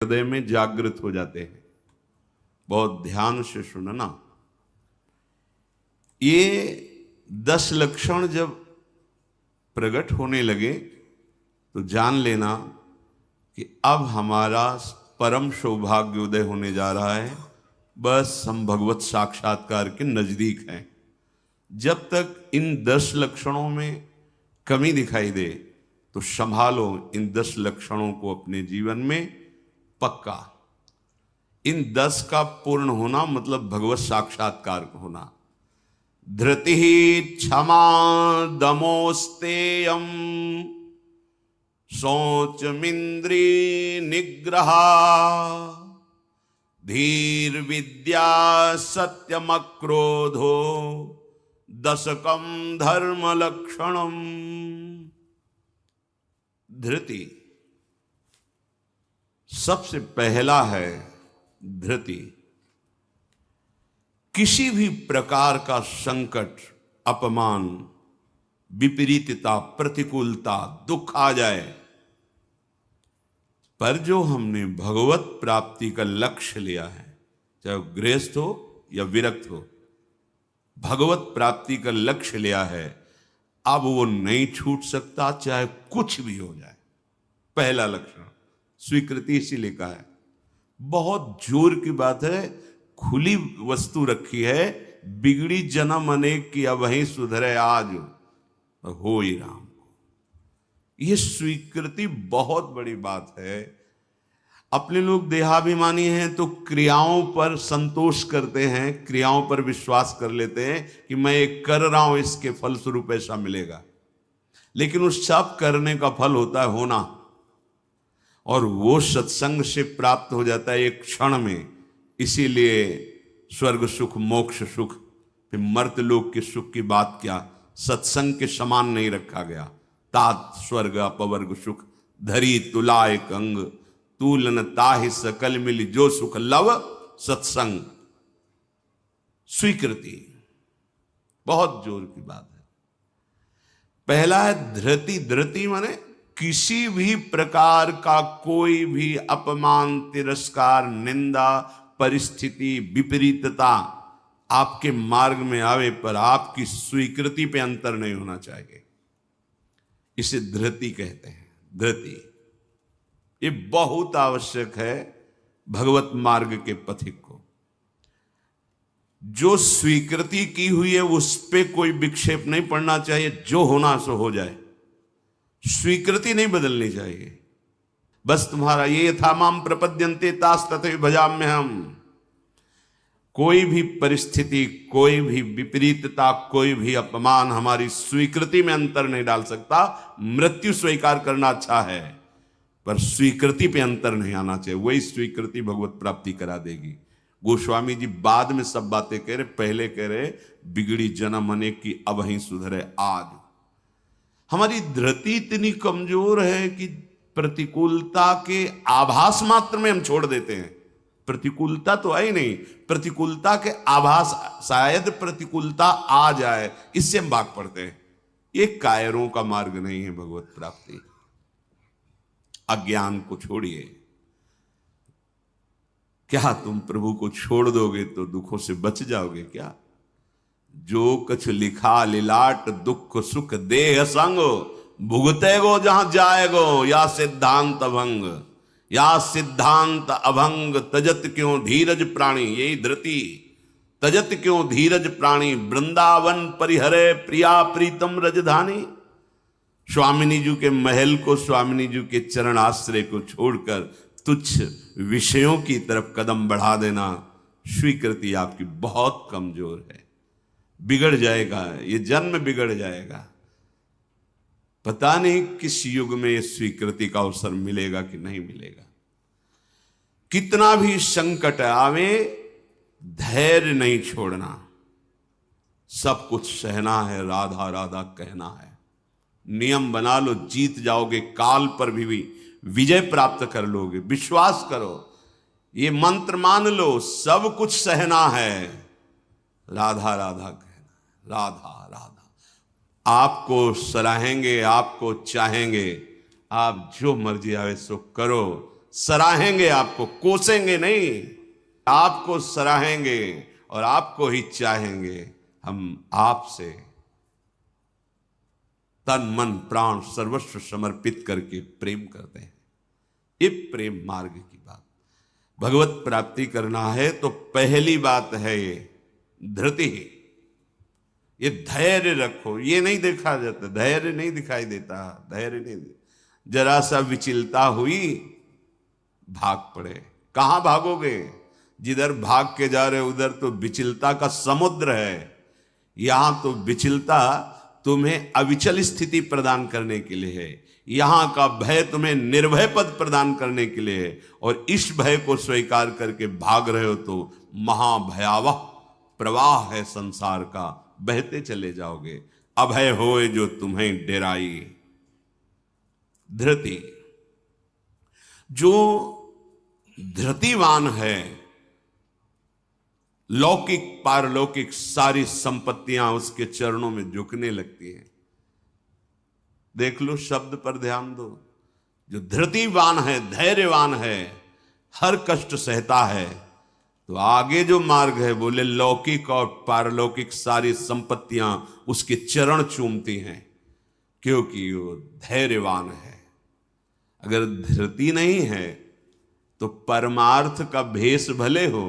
हृदय में जागृत हो जाते हैं। बहुत ध्यान से सुनना। ये 10 लक्षण जब प्रकट होने लगे तो जान लेना कि अब हमारा परम सौभाग्य उदय होने जा रहा है। बस हम भगवत साक्षात्कार के नजदीक हैं। जब तक इन 10 लक्षणों में कमी दिखाई दे तो संभालो इन 10 लक्षणों को अपने जीवन में पक्का। इन 10 का पूर्ण होना मतलब भगवत साक्षात्कार होना। धृति क्षमा दमोस्तेयम शौचमिंद्री निग्रह धीर विद्या सत्यमक्रोधो दशकम धर्म लक्षणम। धृति सबसे पहला है। धृति किसी भी प्रकार का संकट, अपमान, विपरीतता, प्रतिकूलता, दुख आ जाए, पर जो हमने भगवत प्राप्ति का लक्ष्य लिया है, चाहे वो गृहस्थ हो या विरक्त हो, भगवत प्राप्ति का लक्ष्य लिया है, अब वो नहीं छूट सकता, चाहे कुछ भी हो जाए। पहला लक्षण स्वीकृति इसीलिए कहा है। बहुत जोर की बात है। खुली वस्तु रखी है, बिगड़ी जन्म अनेक की अब वहीं सुधरे आज हो ही राम को। यह स्वीकृति बहुत बड़ी बात है। अपने लोग देहाभिमानी हैं तो क्रियाओं पर संतोष करते हैं, क्रियाओं पर विश्वास कर लेते हैं कि मैं ये कर रहा हूं, इसके फलस्वरूप ऐसा मिलेगा। लेकिन उस सब करने का फल होता है होना, और वो सत्संग से प्राप्त हो जाता है एक क्षण में। इसीलिए स्वर्ग सुख, मोक्ष सुख, फिर मर्त्यलोक के सुख की बात क्या, सत्संग के समान नहीं रखा गया। तात स्वर्ग अपवर्ग सुख धरी तुला एक अंग, तूलन ताहि सकल मिली जो सुख लव सत्संग। स्वीकृति बहुत जोर की बात है। पहला है धृति। धृति माने किसी भी प्रकार का कोई भी अपमान, तिरस्कार, निंदा, परिस्थिति, विपरीतता आपके मार्ग में आवे पर आपकी स्वीकृति पे अंतर नहीं होना चाहिए। इसे धृति कहते हैं। धृति ये बहुत आवश्यक है भगवत मार्ग के पथिक को। जो स्वीकृति की हुई है उस पे कोई विक्षेप नहीं पड़ना चाहिए। जो होना सो हो जाए, स्वीकृति नहीं बदलनी चाहिए। बस तुम्हारा ये यथा माम प्रपद्यन्ते तास तथैव भजाम्य हम। कोई भी परिस्थिति, कोई भी विपरीतता, कोई भी अपमान हमारी स्वीकृति में अंतर नहीं डाल सकता। मृत्यु स्वीकार करना अच्छा है, पर स्वीकृति पे अंतर नहीं आना चाहिए। वही स्वीकृति भगवत प्राप्ति करा देगी। गोस्वामी जी बाद में सब बातें कह रहे, पहले कह रहे बिगड़ी जन्म अनेक की अब वहीं सुधरे आज। हमारी धृति इतनी कमजोर है कि प्रतिकूलता के आभास मात्र में हम छोड़ देते हैं। प्रतिकूलता तो है ही नहीं, प्रतिकूलता के आभास, शायद प्रतिकूलता आ जाए, इससे हम भाग पड़ते हैं। ये कायरों का मार्ग नहीं है भगवत प्राप्ति। अज्ञान को छोड़िए। क्या तुम प्रभु को छोड़ दोगे तो दुखों से बच जाओगे क्या? जो कुछ लिखा लिलाट दुख सुख देह संग, भुगतेगो जहां जाएगो या सिद्धांत अभंग। या सिद्धांत अभंग तजत क्यों धीरज प्राणी। यही धृति। तजत क्यों धीरज प्राणी, वृंदावन परिहरे प्रिया प्रीतम रजधानी। स्वामिनी जी के महल को, स्वामिनी जी के चरण आश्रय को छोड़कर तुच्छ विषयों की तरफ कदम बढ़ा देना, स्वीकृति आपकी बहुत कमजोर है। बिगड़ जाएगा, ये जन्म बिगड़ जाएगा। पता नहीं किस युग में ये स्वीकृति का अवसर मिलेगा कि नहीं मिलेगा। कितना भी संकट आवे, धैर्य नहीं छोड़ना। सब कुछ सहना है, राधा राधा कहना है। नियम बना लो, जीत जाओगे। काल पर भी विजय प्राप्त कर लोगे। विश्वास करो, ये मंत्र मान लो, सब कुछ सहना है, राधा राधा कहना। राधा राधा आपको सराहेंगे, आपको चाहेंगे। आप जो मर्जी आवे सो करो, सराहेंगे आपको, कोसेंगे नहीं, आपको सराहेंगे और आपको ही चाहेंगे। हम आपसे तन मन प्राण सर्वस्व समर्पित करके प्रेम करते हैं। ये प्रेम मार्ग की बात। भगवत प्राप्ति करना है तो पहली बात है ये धृति, ये धैर्य रखो। ये नहीं देखा जाता, धैर्य नहीं दिखाई देता, धैर्य नहीं। जरा सा विचलता हुई भाग पड़े। कहां भागोगे? जिधर भाग के जा रहे उधर तो विचलता का समुद्र है। यहां तो विचलता तुम्हें अविचल स्थिति प्रदान करने के लिए है। यहां का भय तुम्हें निर्भय पद प्रदान करने के लिए है। और इस भय को स्वीकार करके भाग रहे हो तो महाभयावह प्रवाह है संसार का, बहते चले जाओगे। अभय होए जो तुम्हें डेराई। धृति, जो धृतिवान है, लौकिक पारलौकिक सारी संपत्तियां उसके चरणों में झुकने लगती हैं। देख लो, शब्द पर ध्यान दो। जो धृतिवान है, धैर्यवान है, हर कष्ट सहता है, तो आगे जो मार्ग है बोले लौकिक और पारलौकिक सारी संपत्तियां उसके चरण चूमती हैं, क्योंकि वो धैर्यवान है। अगर धृति नहीं है तो परमार्थ का भेष भले हो,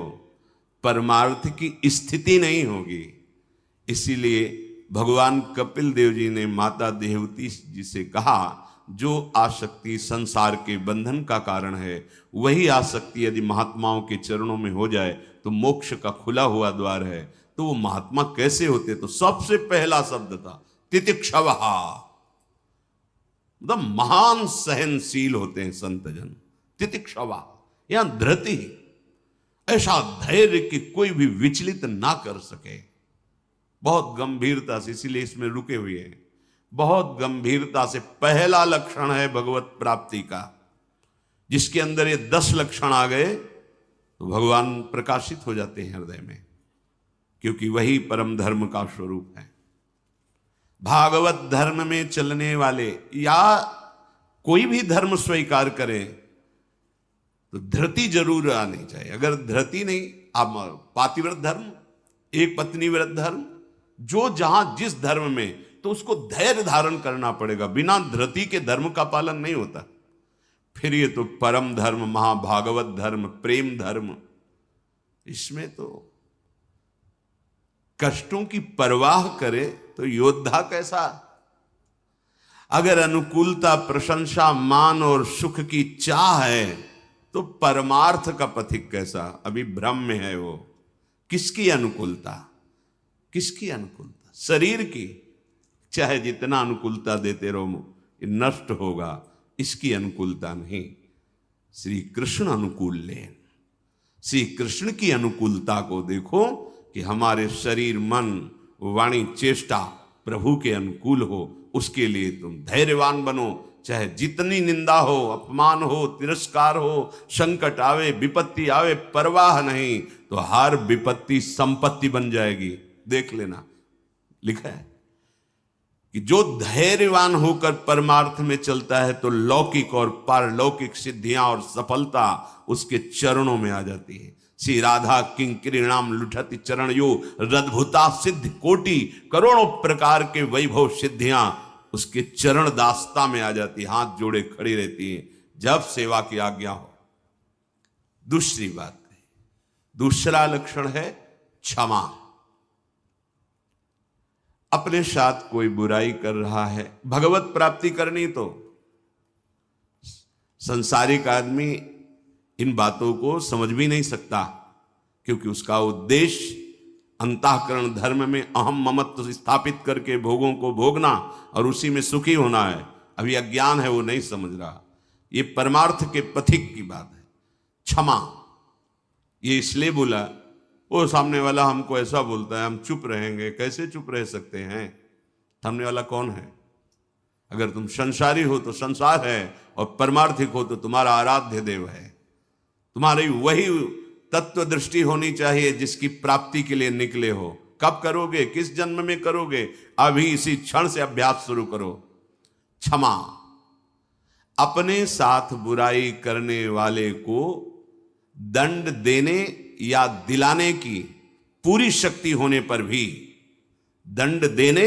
परमार्थ की स्थिति नहीं होगी। इसीलिए भगवान कपिल देव जी ने माता देवती जी से कहा, जो आसक्ति संसार के बंधन का कारण है, वही आसक्ति यदि महात्माओं के चरणों में हो जाए तो मोक्ष का खुला हुआ द्वार है। तो वो महात्मा कैसे होते? तो सबसे पहला शब्द था तितिक्षवः, मतलब महान सहनशील होते हैं संत जन। तितिक्षवः, यहां धृति, ऐसा धैर्य कि कोई भी विचलित ना कर सके। बहुत गंभीरता से, इसीलिए इसमें रुके हुए हैं, बहुत गंभीरता से। पहला लक्षण है भगवत प्राप्ति का। जिसके अंदर ये 10 लक्षण आ गए तो भगवान प्रकाशित हो जाते हैं हृदय में, क्योंकि वही परम धर्म का स्वरूप है। भागवत धर्म में चलने वाले या कोई भी धर्म स्वीकार करे तो धृति जरूर आनी चाहिए। अगर धृति नहीं, आप पातिव्रत धर्म, एक पत्नी व्रत धर्म, जो जहां जिस धर्म में, तो उसको धैर्य धारण करना पड़ेगा। बिना धृति के धर्म का पालन नहीं होता। फिर ये तो परम धर्म, महाभागवत धर्म, प्रेम धर्म, इसमें तो कष्टों की परवाह करे तो योद्धा कैसा। अगर अनुकूलता, प्रशंसा, मान और सुख की चाह है तो परमार्थ का पथिक कैसा। अभी भ्रम में है वो। किसकी अनुकूलता? किसकी अनुकूलता? शरीर की। चाहे जितना अनुकूलता देते रहो, नष्ट होगा। इसकी अनुकूलता नहीं। श्री कृष्ण अनुकूल लेन, श्री कृष्ण की अनुकूलता को देखो कि हमारे शरीर, मन, वाणी, चेष्टा प्रभु के अनुकूल हो। उसके लिए तुम धैर्यवान बनो। चाहे जितनी निंदा हो, अपमान हो, तिरस्कार हो, संकट आवे, विपत्ति आवे, परवाह नहीं। तो हर विपत्ति संपत्ति बन जाएगी। देख लेना, लिखा है कि जो धैर्यवान होकर परमार्थ में चलता है तो लौकिक और पारलौकिक सिद्धियां और सफलता उसके चरणों में आ जाती है। श्री राधा किंकरीणाम लुठति चरण यो रद्भुता सिद्ध कोटि, करोड़ों प्रकार के वैभव सिद्धियां उसके चरण दास्ता में आ जाती, हाथ जोड़े खड़ी रहती हैं जब सेवा की आज्ञा हो। दूसरी बात है, दूसरा लक्षण है क्षमा। अपने साथ कोई बुराई कर रहा है, भगवत प्राप्ति करनी तो संसारिक आदमी इन बातों को समझ भी नहीं सकता, क्योंकि उसका उद्देश्य अंतःकरण धर्म में अहम ममत्व स्थापित करके भोगों को भोगना और उसी में सुखी होना है। अभी अज्ञान है, वो नहीं समझ रहा। ये परमार्थ के पथिक की बात है। क्षमा, ये इसलिए बोला, वो सामने वाला हमको ऐसा बोलता है, हम चुप रहेंगे। कैसे चुप रह सकते हैं? सामने वाला कौन है? अगर तुम संसारी हो तो संसार है, और परमार्थिक हो तो तुम्हारा आराध्य देव है। तुम्हारी वही तत्व दृष्टि होनी चाहिए जिसकी प्राप्ति के लिए निकले हो। कब करोगे? किस जन्म में करोगे? अभी इसी क्षण से अभ्यास शुरू करो। क्षमा, अपने साथ बुराई करने वाले को दंड देने या दिलाने की पूरी शक्ति होने पर भी, दंड देने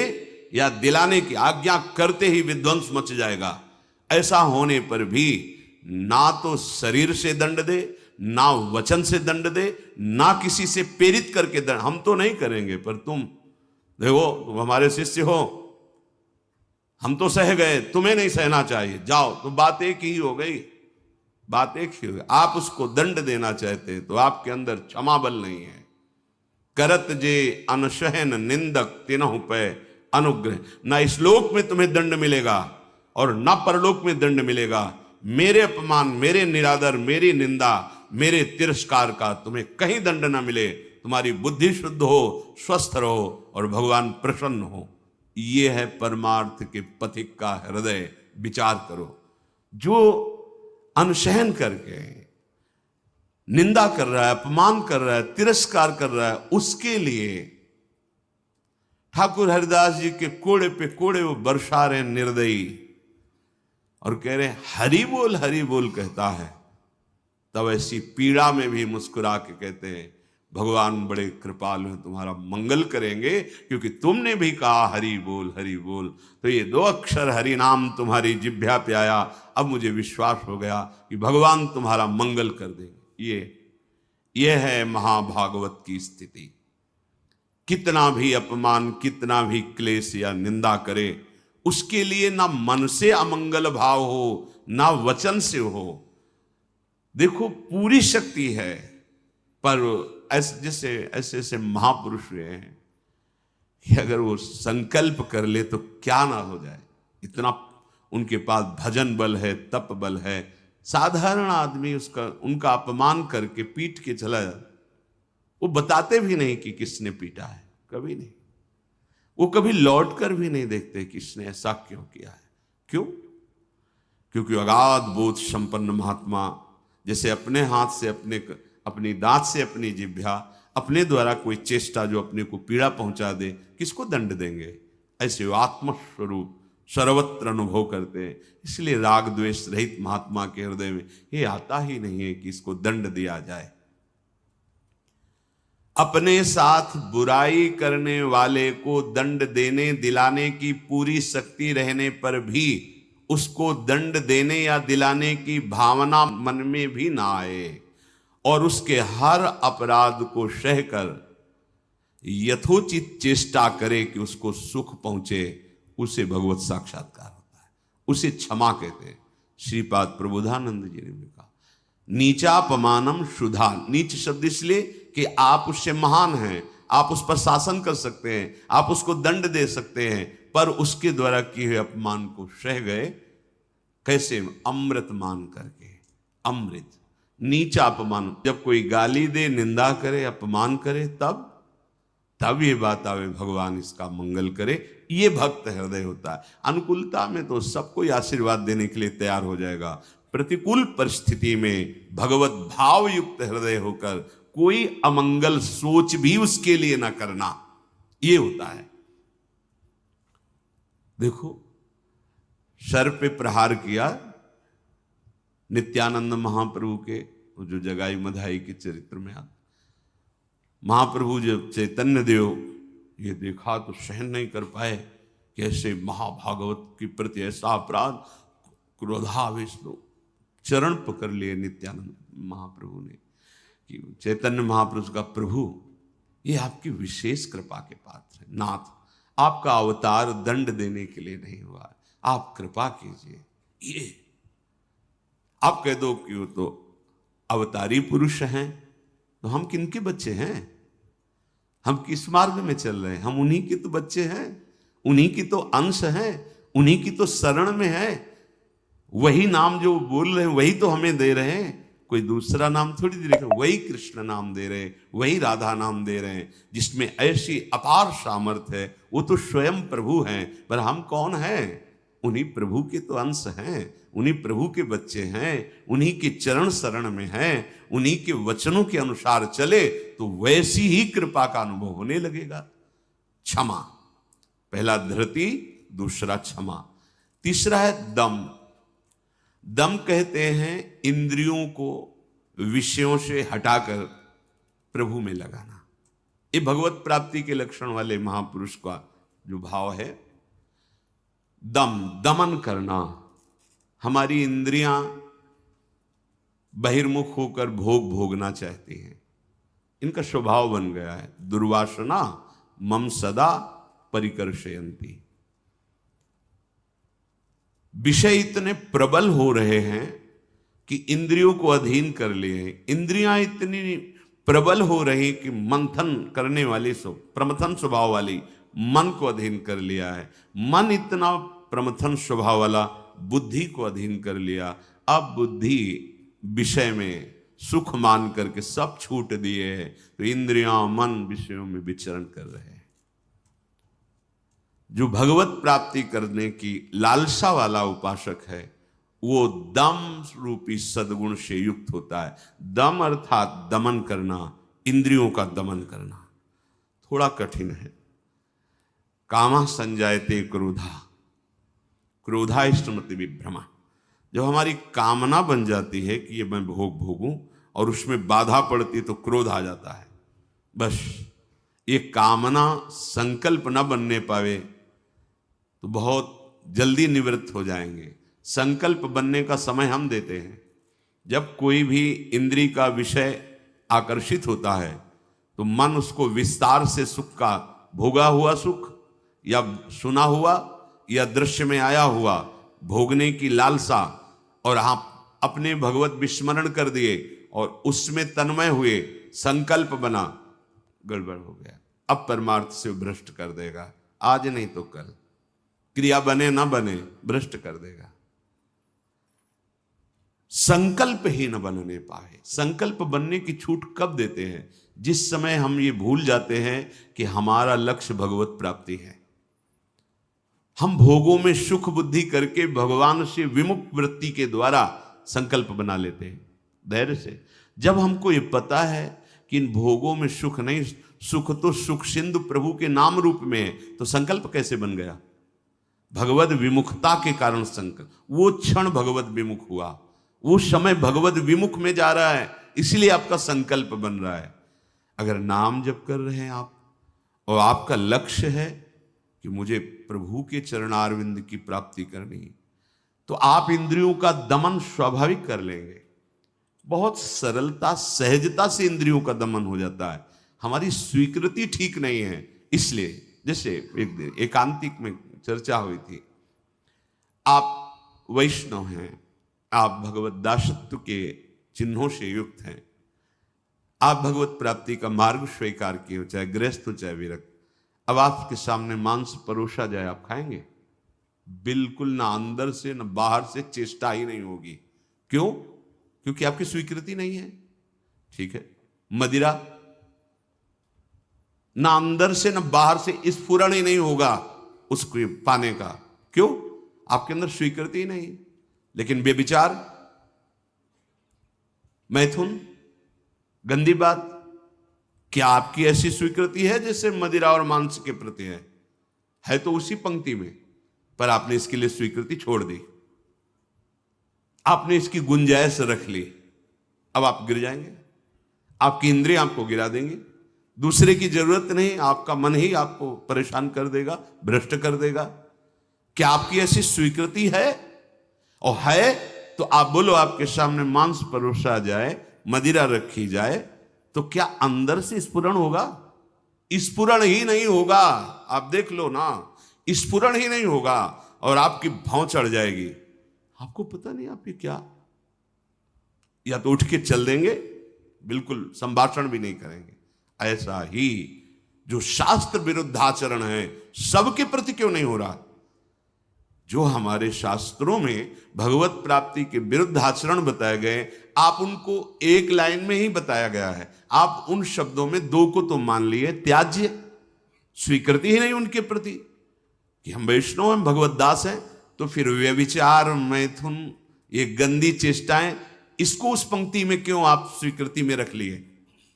या दिलाने की आज्ञा करते ही विध्वंस मच जाएगा, ऐसा होने पर भी ना तो शरीर से दंड दे, ना वचन से दंड दे, ना किसी से प्रेरित करके दंड, हम तो नहीं करेंगे पर तुम देखो, तुम हमारे शिष्य हो, हम तो सह गए, तुम्हें नहीं सहना चाहिए, जाओ, तो बात एक ही हो गई, बात एक ही हो गई। आप उसको दंड देना चाहते तो आपके अंदर क्षमा बल नहीं है। करत जे अनशहन निंदक तिनहु पे अनुग्रह, ना इस लोक में तुम्हें दंड मिलेगा और ना परलोक में दंड मिलेगा। मेरे अपमान, मेरे निरादर, मेरी निंदा, मेरे तिरस्कार का तुम्हें कहीं दंड ना मिले। तुम्हारी बुद्धि शुद्ध हो, स्वस्थ रहो और भगवान प्रसन्न हो। ये है परमार्थ के पथिक का हृदय। विचार करो, जो अनशहन करके निंदा कर रहा है, अपमान कर रहा है, तिरस्कार कर रहा है, उसके लिए ठाकुर हरिदास जी के कोड़े पे कोड़े वो बरसा रहे निर्दयी और कह रहे हरि बोल कहता है। तब ऐसी पीड़ा में भी मुस्कुरा के कहते हैं भगवान बड़े कृपालु हैं, तुम्हारा मंगल करेंगे, क्योंकि तुमने भी कहा हरि बोल। तो ये 2 अक्षर हरि नाम तुम्हारी जिह्वा पे आया, अब मुझे विश्वास हो गया कि भगवान तुम्हारा मंगल कर देंगे। ये है महाभागवत की स्थिति। कितना भी अपमान, कितना भी क्लेश या निंदा करे, उसके लिए ना मन से अमंगल भाव हो, ना वचन से हो। देखो पूरी शक्ति है, पर ऐसे महापुरुष हुए हैं कि अगर वो संकल्प कर ले तो क्या ना हो जाए। इतना उनके पास भजन बल है, तप बल है। साधारण आदमी उनका अपमान करके पीट के चला जाता, वो बताते भी नहीं कि किसने पीटा है, कभी नहीं। वो कभी लौट कर भी नहीं देखते किसने ऐसा क्यों किया है। क्यों? क्योंकि अगाध बोध संपन्न महात्मा जैसे अपने हाथ से, अपनी दांत से अपनी जिह्वा, अपने द्वारा कोई चेष्टा जो अपने को पीड़ा पहुंचा दे, किसको दंड देंगे? ऐसे आत्मस्वरूप सर्वत्र अनुभव करते हैं। इसलिए राग द्वेष रहित महात्मा के हृदय में ये आता ही नहीं है कि इसको दंड दिया जाए। अपने साथ बुराई करने वाले को दंड देने दिलाने की पूरी शक्ति रहने पर भी उसको दंड देने या दिलाने की भावना मन में भी ना आए और उसके हर अपराध को सहकर यथोचित चेष्टा करे कि उसको सुख पहुंचे, उसे भगवत साक्षात्कार होता है, उसे क्षमा कहते हैं। श्रीपाद प्रबोधानंद जी ने भी कहा नीचापमानम शुद्धा। नीच शब्द इसलिए कि आप उससे महान हैं, आप उस पर शासन कर सकते हैं, आप उसको दंड दे सकते हैं, पर उसके द्वारा किए हुए अपमान को सह गए। कैसे? अमृत मान करके। अमृत नीचा अपमान, जब कोई गाली दे, निंदा करे, अपमान करे, तब ये बात आवे भगवान इसका मंगल करे। ये भक्त हृदय होता है। अनुकूलता में तो सबको आशीर्वाद देने के लिए तैयार हो जाएगा। प्रतिकूल परिस्थिति में भगवत भाव युक्त हृदय होकर कोई अमंगल सोच भी उसके लिए ना करना, ये होता है। देखो, सर पे प्रहार किया नित्यानंद महाप्रभु के, जो जगाई मधाई के चरित्र में आता। महाप्रभु जब चैतन्य देव ये देखा तो सहन नहीं कर पाए कि ऐसे महाभागवत के प्रति ऐसा अपराध। क्रोधावेश लोग चरण पकड़ लिए नित्यानंद महाप्रभु ने कि चैतन्य महापुरुष का प्रभु, ये आपकी विशेष कृपा के पात्र है। नाथ, आपका अवतार दंड देने के लिए नहीं हुआ, आप कृपा कीजिए। ये आप कह दो कि वो तो अवतारी पुरुष हैं, तो हम किनके बच्चे हैं? हम किस मार्ग में चल रहे हैं? हम उन्हीं के तो बच्चे हैं, उन्हीं की तो अंश हैं, उन्हीं की तो शरण में है। वही नाम जो बोल रहे हैं वही तो हमें दे रहे हैं, कोई दूसरा नाम थोड़ी दे रहे। वही कृष्ण नाम दे रहे हैं, वही राधा नाम दे रहे हैं, जिसमें ऐसी अपार सामर्थ्य है। वो तो स्वयं प्रभु हैं, पर हम कौन हैं? उन्हीं प्रभु के तो अंश हैं, उन्हीं प्रभु के बच्चे हैं, उन्हीं के चरण शरण में हैं। उन्हीं के वचनों के अनुसार चले तो वैसी ही कृपा का अनुभव होने लगेगा। क्षमा, पहला धृति, दूसरा क्षमा, तीसरा है दम। दम कहते हैं इंद्रियों को विषयों से हटाकर प्रभु में लगाना। ये भगवत प्राप्ति के लक्षण वाले महापुरुष का जो भाव है, दम, दमन करना। हमारी इंद्रियां बहिर्मुख होकर भोग भोगना चाहती हैं, इनका स्वभाव बन गया है। दुर्वासना मम सदा परिकर्षयन्ति। विषय इतने प्रबल हो रहे हैं कि इंद्रियों को अधीन कर लिए। इंद्रियां इतनी प्रबल हो रही कि मंथन करने वाली, प्रमथन स्वभाव वाली मन को अधीन कर लिया है। मन इतना प्रमथन स्वभाव वाला बुद्धि को अधीन कर लिया। अब बुद्धि विषय में सुख मान करके सब छूट दिए हैं, तो इंद्रियां मन विषयों में विचरण कर रहे हैं। जो भगवत प्राप्ति करने की लालसा वाला उपासक है, वो दम रूपी सद्गुण से युक्त होता है। दम अर्थात दमन करना, इंद्रियों का दमन करना थोड़ा कठिन है। कामा संजायते क्रोधा, क्रोधा इष्टमति विभ्रमा। जब हमारी कामना बन जाती है कि ये मैं भोग भोगूं और उसमें बाधा पड़ती तो क्रोध आ जाता है। बस ये कामना संकल्प न बनने पावे तो बहुत जल्दी निवृत्त हो जाएंगे। संकल्प बनने का समय हम देते हैं। जब कोई भी इंद्री का विषय आकर्षित होता है तो मन उसको विस्तार से सुख का, भोगा हुआ सुख या सुना हुआ या दृश्य में आया हुआ भोगने की लालसा, और आप अपने भगवत विस्मरण कर दिए और उसमें तन्मय हुए, संकल्प बना, गड़बड़ हो गया। अब परमार्थ से भ्रष्ट कर देगा, आज नहीं तो कल। क्रिया बने ना बने भ्रष्ट कर देगा। संकल्प ही न बनने पाए। संकल्प बनने की छूट कब देते हैं? जिस समय हम ये भूल जाते हैं कि हमारा लक्ष्य भगवत प्राप्ति है। हम भोगों में सुख बुद्धि करके भगवान से विमुख वृत्ति के द्वारा संकल्प बना लेते हैं धैर्य से। जब हमको ये पता है कि इन भोगों में सुख नहीं, सुख तो सुख सिंधु प्रभु के नाम रूप में है, तो संकल्प कैसे बन गया? भगवत विमुखता के कारण संकल्प। वो क्षण भगवत विमुख हुआ, वो समय भगवत विमुख में जा रहा है, इसलिए आपका संकल्प बन रहा है। अगर नाम जप कर रहे हैं आप और आपका लक्ष्य है कि मुझे प्रभु के चरणारविंद की प्राप्ति करनी, तो आप इंद्रियों का दमन स्वाभाविक कर लेंगे। बहुत सरलता सहजता से इंद्रियों का दमन हो जाता है। हमारी स्वीकृति ठीक नहीं है, इसलिए जैसे एक दिन एकांतिक में चर्चा हुई थी, आप वैष्णव हैं, आप भगवत दासत्व के चिन्हों से युक्त हैं, आप भगवत प्राप्ति का मार्ग स्वीकार किए हो, चाहे गृहस्थ हो चाहे विरक्त। अब आपके सामने मांस परोसा जाए, आप खाएंगे? बिल्कुल ना, अंदर से ना बाहर से चेष्टा ही नहीं होगी। क्यों? क्योंकि आपकी स्वीकृति नहीं है। ठीक है, मदिरा ना अंदर से ना बाहर से स्फुरण ही नहीं होगा उसको पाने का। क्यों? आपके अंदर स्वीकृति ही नहीं। लेकिन बेविचार, मैथुन, गंदी बात, क्या आपकी ऐसी स्वीकृति है जैसे मदिरा और मांस के प्रति है तो उसी पंक्ति में, पर आपने इसके लिए स्वीकृति छोड़ दी, आपने इसकी गुंजाइश रख ली। अब आप गिर जाएंगे, आपकी इंद्रिय आपको गिरा देंगे। दूसरे की जरूरत नहीं, आपका मन ही आपको परेशान कर देगा, भ्रष्ट कर देगा। क्या आपकी ऐसी स्वीकृति है? और है तो आप बोलो, आपके सामने मांस परोसा जाए, मदिरा रखी जाए, तो क्या अंदर से स्फुरण होगा? स्फुरण ही नहीं होगा। आप देख लो ना, स्फुरण ही नहीं होगा और आपकी भौं चढ़ जाएगी। आपको पता नहीं आप ये क्या, या तो उठ के चल देंगे, बिल्कुल संभाषण भी नहीं करेंगे। ऐसा ही जो शास्त्र विरुद्ध आचरण है, सबके प्रति क्यों नहीं हो रहा? जो हमारे शास्त्रों में भगवत प्राप्ति के विरुद्ध आचरण बताए गए, आप उनको एक लाइन में ही बताया गया है। आप उन शब्दों में दो को तो मान लिए त्याज्य, स्वीकृति ही नहीं उनके प्रति कि हम वैष्णव हैं, भगवत दास हैं, तो फिर व्यभिचार, मैथुन, ये गंदी चेष्टाएं, इसको उस पंक्ति में क्यों आप स्वीकृति में रख लिए?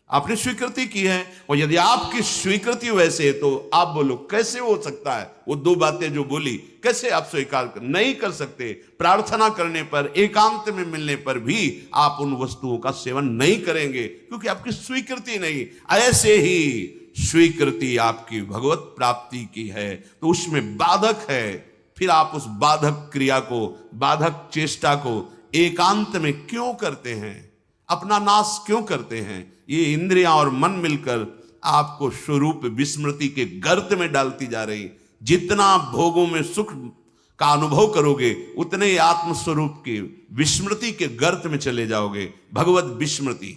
आपने स्वीकृति की है, और यदि आपकी स्वीकृति वैसे है तो आप बोलो कैसे हो सकता है वो दो बातें जो बोली, कैसे आप स्वीकार नहीं कर सकते? प्रार्थना करने पर, एकांत में मिलने पर भी आप उन वस्तुओं का सेवन नहीं करेंगे क्योंकि आपकी स्वीकृति नहीं। ऐसे ही स्वीकृति आपकी भगवत प्राप्ति की है तो उसमें बाधक है, फिर आप उस बाधक क्रिया को, बाधक चेष्टा को एकांत में क्यों करते हैं? अपना नाश क्यों करते हैं? ये इंद्रियां और मन मिलकर आपको स्वरूप विस्मृति के गर्त में डालती जा रही। जितना भोगों में सुख का अनुभव करोगे उतने ही आत्मस्वरूप की विस्मृति के गर्त में चले जाओगे। भगवत विस्मृति,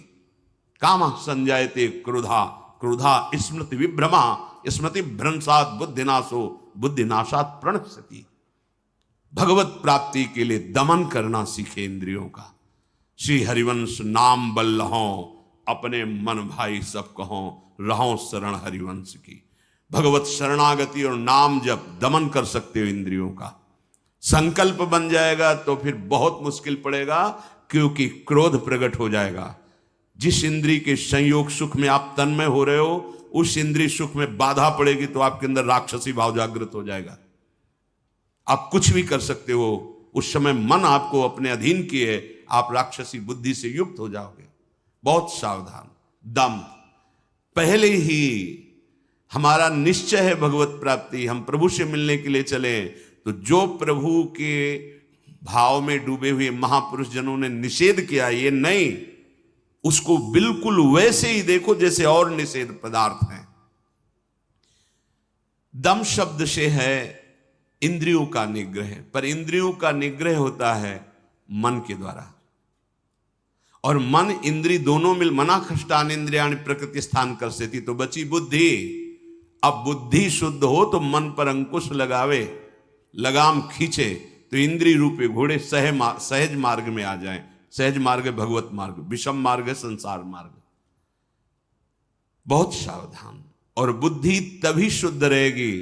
काम संजायते क्रोधा, क्रोधा स्मृति विभ्रमा, स्मृति भ्रंशात बुद्धिनाशो, बुद्धिनाशात प्रणश्यति। भगवत प्राप्ति के लिए दमन करना सीखे इंद्रियों का। श्री हरिवंश नाम बल लहों, अपने मन भाई सब कहों, रहों शरण हरिवंश की। भगवत शरणागति और नाम जब दमन कर सकते हो इंद्रियों का, संकल्प बन जाएगा तो फिर बहुत मुश्किल पड़ेगा क्योंकि क्रोध प्रकट हो जाएगा। जिस इंद्री के संयोग सुख में आप तन्मय हो रहे हो उस इंद्री सुख में बाधा पड़ेगी तो आपके अंदर राक्षसी भाव जागृत हो जाएगा। आप कुछ भी कर सकते हो, उस समय मन आपको अपने अधीन किए आप राक्षसी बुद्धि से युक्त हो जाओगे। बहुत सावधान। दम, पहले ही हमारा निश्चय है भगवत प्राप्ति, हम प्रभु से मिलने के लिए चले तो जो प्रभु के भाव में डूबे हुए महापुरुष जनों ने निषेध किया ये नहीं, उसको बिल्कुल वैसे ही देखो जैसे और निषेध पदार्थ हैं। दम शब्द से है इंद्रियों का निग्रह, पर इंद्रियों का निग्रह होता है मन के द्वारा, और मन इंद्री दोनों मिल मना खष्टान इंद्रियाणि प्रकृति स्थान कर सेती, तो बची बुद्धि। अब बुद्धि शुद्ध हो तो मन पर अंकुश लगावे, लगाम खींचे तो इंद्री रूपे घोड़े सहज मार्ग में आ जाएं। सहज मार्ग है भगवत मार्ग, विषम मार्ग है संसार मार्ग। बहुत सावधान। और बुद्धि तभी शुद्ध रहेगी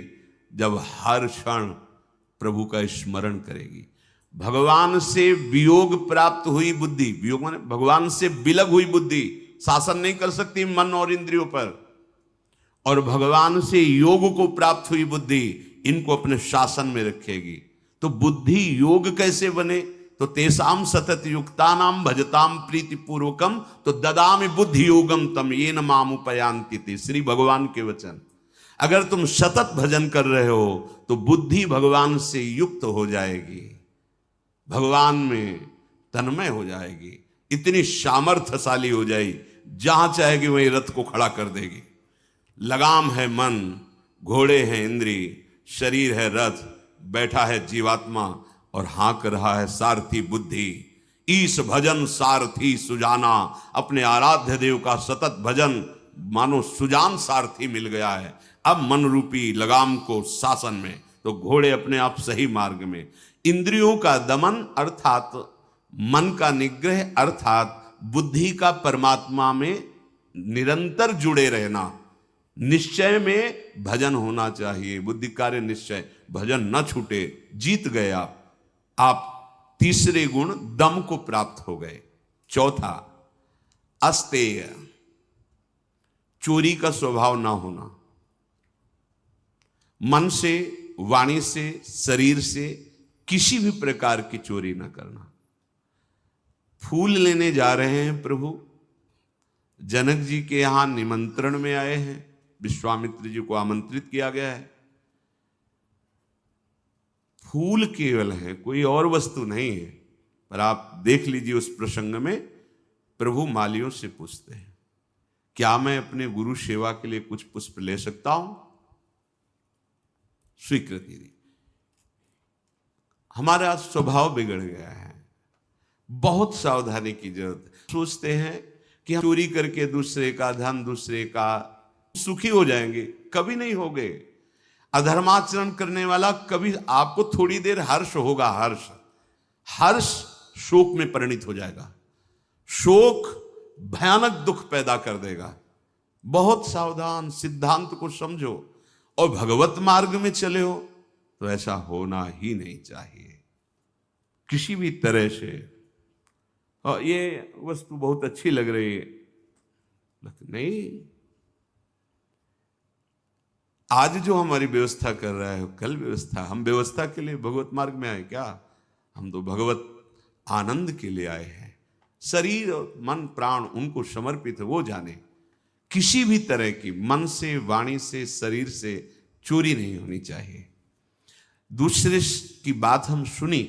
जब हर क्षण प्रभु का स्मरण करेगी। भगवान से वियोग प्राप्त हुई बुद्धि, वियोग माने भगवान से विलग हुई बुद्धि शासन नहीं कर सकती मन और इंद्रियों पर, और भगवान से योग को प्राप्त हुई बुद्धि इनको अपने शासन में रखेगी। तो बुद्धि योग कैसे बने? तो तेसाम सतत युक्तानाम भजताम प्रीति पूर्वकम तो ददामि बुद्धि योगम तम येन माम उपयांति ते। श्री भगवान के वचन। अगर तुम सतत भजन कर रहे हो तो बुद्धि भगवान से युक्त हो जाएगी, भगवान में तन्मय हो जाएगी, इतनी सामर्थ्यशाली हो जाएगी, जहां चाहेगी वहीं रथ को खड़ा कर देगी। लगाम है मन, घोड़े हैं इंद्री, शरीर है रथ, बैठा है जीवात्मा और हाँक रहा है सारथी बुद्धि। ईश भजन सारथी सुजाना, अपने आराध्य देव का सतत भजन मानो सुजान सारथी मिल गया है। अब मन रूपी लगाम को शासन में, तो घोड़े अपने आप सही मार्ग में। इंद्रियों का दमन अर्थात मन का निग्रह, अर्थात बुद्धि का परमात्मा में निरंतर जुड़े रहना। निश्चय में भजन होना चाहिए, बुद्धि कार्य निश्चय, भजन न छूटे। जीत गए आप तीसरे गुण दम को प्राप्त हो गए। चौथा अस्तेय, चोरी का स्वभाव ना होना। मन से, वाणी से, शरीर से किसी भी प्रकार की चोरी ना करना। फूल लेने जा रहे हैं प्रभु, जनक जी के यहां निमंत्रण में आए हैं, विश्वामित्र जी को आमंत्रित किया गया है। फूल केवल है, कोई और वस्तु नहीं है। पर आप देख लीजिए उस प्रसंग में प्रभु मालियों से पूछते हैं, क्या मैं अपने गुरु सेवा के लिए कुछ पुष्प ले सकता हूं? स्वीकृति दी। हमारा स्वभाव बिगड़ गया है, बहुत सावधानी की जरूरत है। सोचते हैं कि हम चोरी करके दूसरे का धन, दूसरे का सुखी हो जाएंगे, कभी नहीं होगे। अधर्माचरण करने वाला कभी, आपको थोड़ी देर हर्ष होगा, हर्ष शोक में परिणित हो जाएगा, शोक भयानक दुख पैदा कर देगा। बहुत सावधान, सिद्धांत को समझो और भगवत मार्ग में चले हो तो ऐसा होना ही नहीं चाहिए किसी भी तरह से। और ये वस्तु बहुत अच्छी लग रही है, नहीं, आज जो हमारी व्यवस्था कर रहा है कल व्यवस्था, हम व्यवस्था के लिए भगवत मार्ग में आए क्या? हम तो भगवत आनंद के लिए आए हैं। शरीर और मन प्राण उनको समर्पित है, वो जाने। किसी भी तरह की मन से, वाणी से, शरीर से चोरी नहीं होनी चाहिए। दूसरे की बात हम सुनी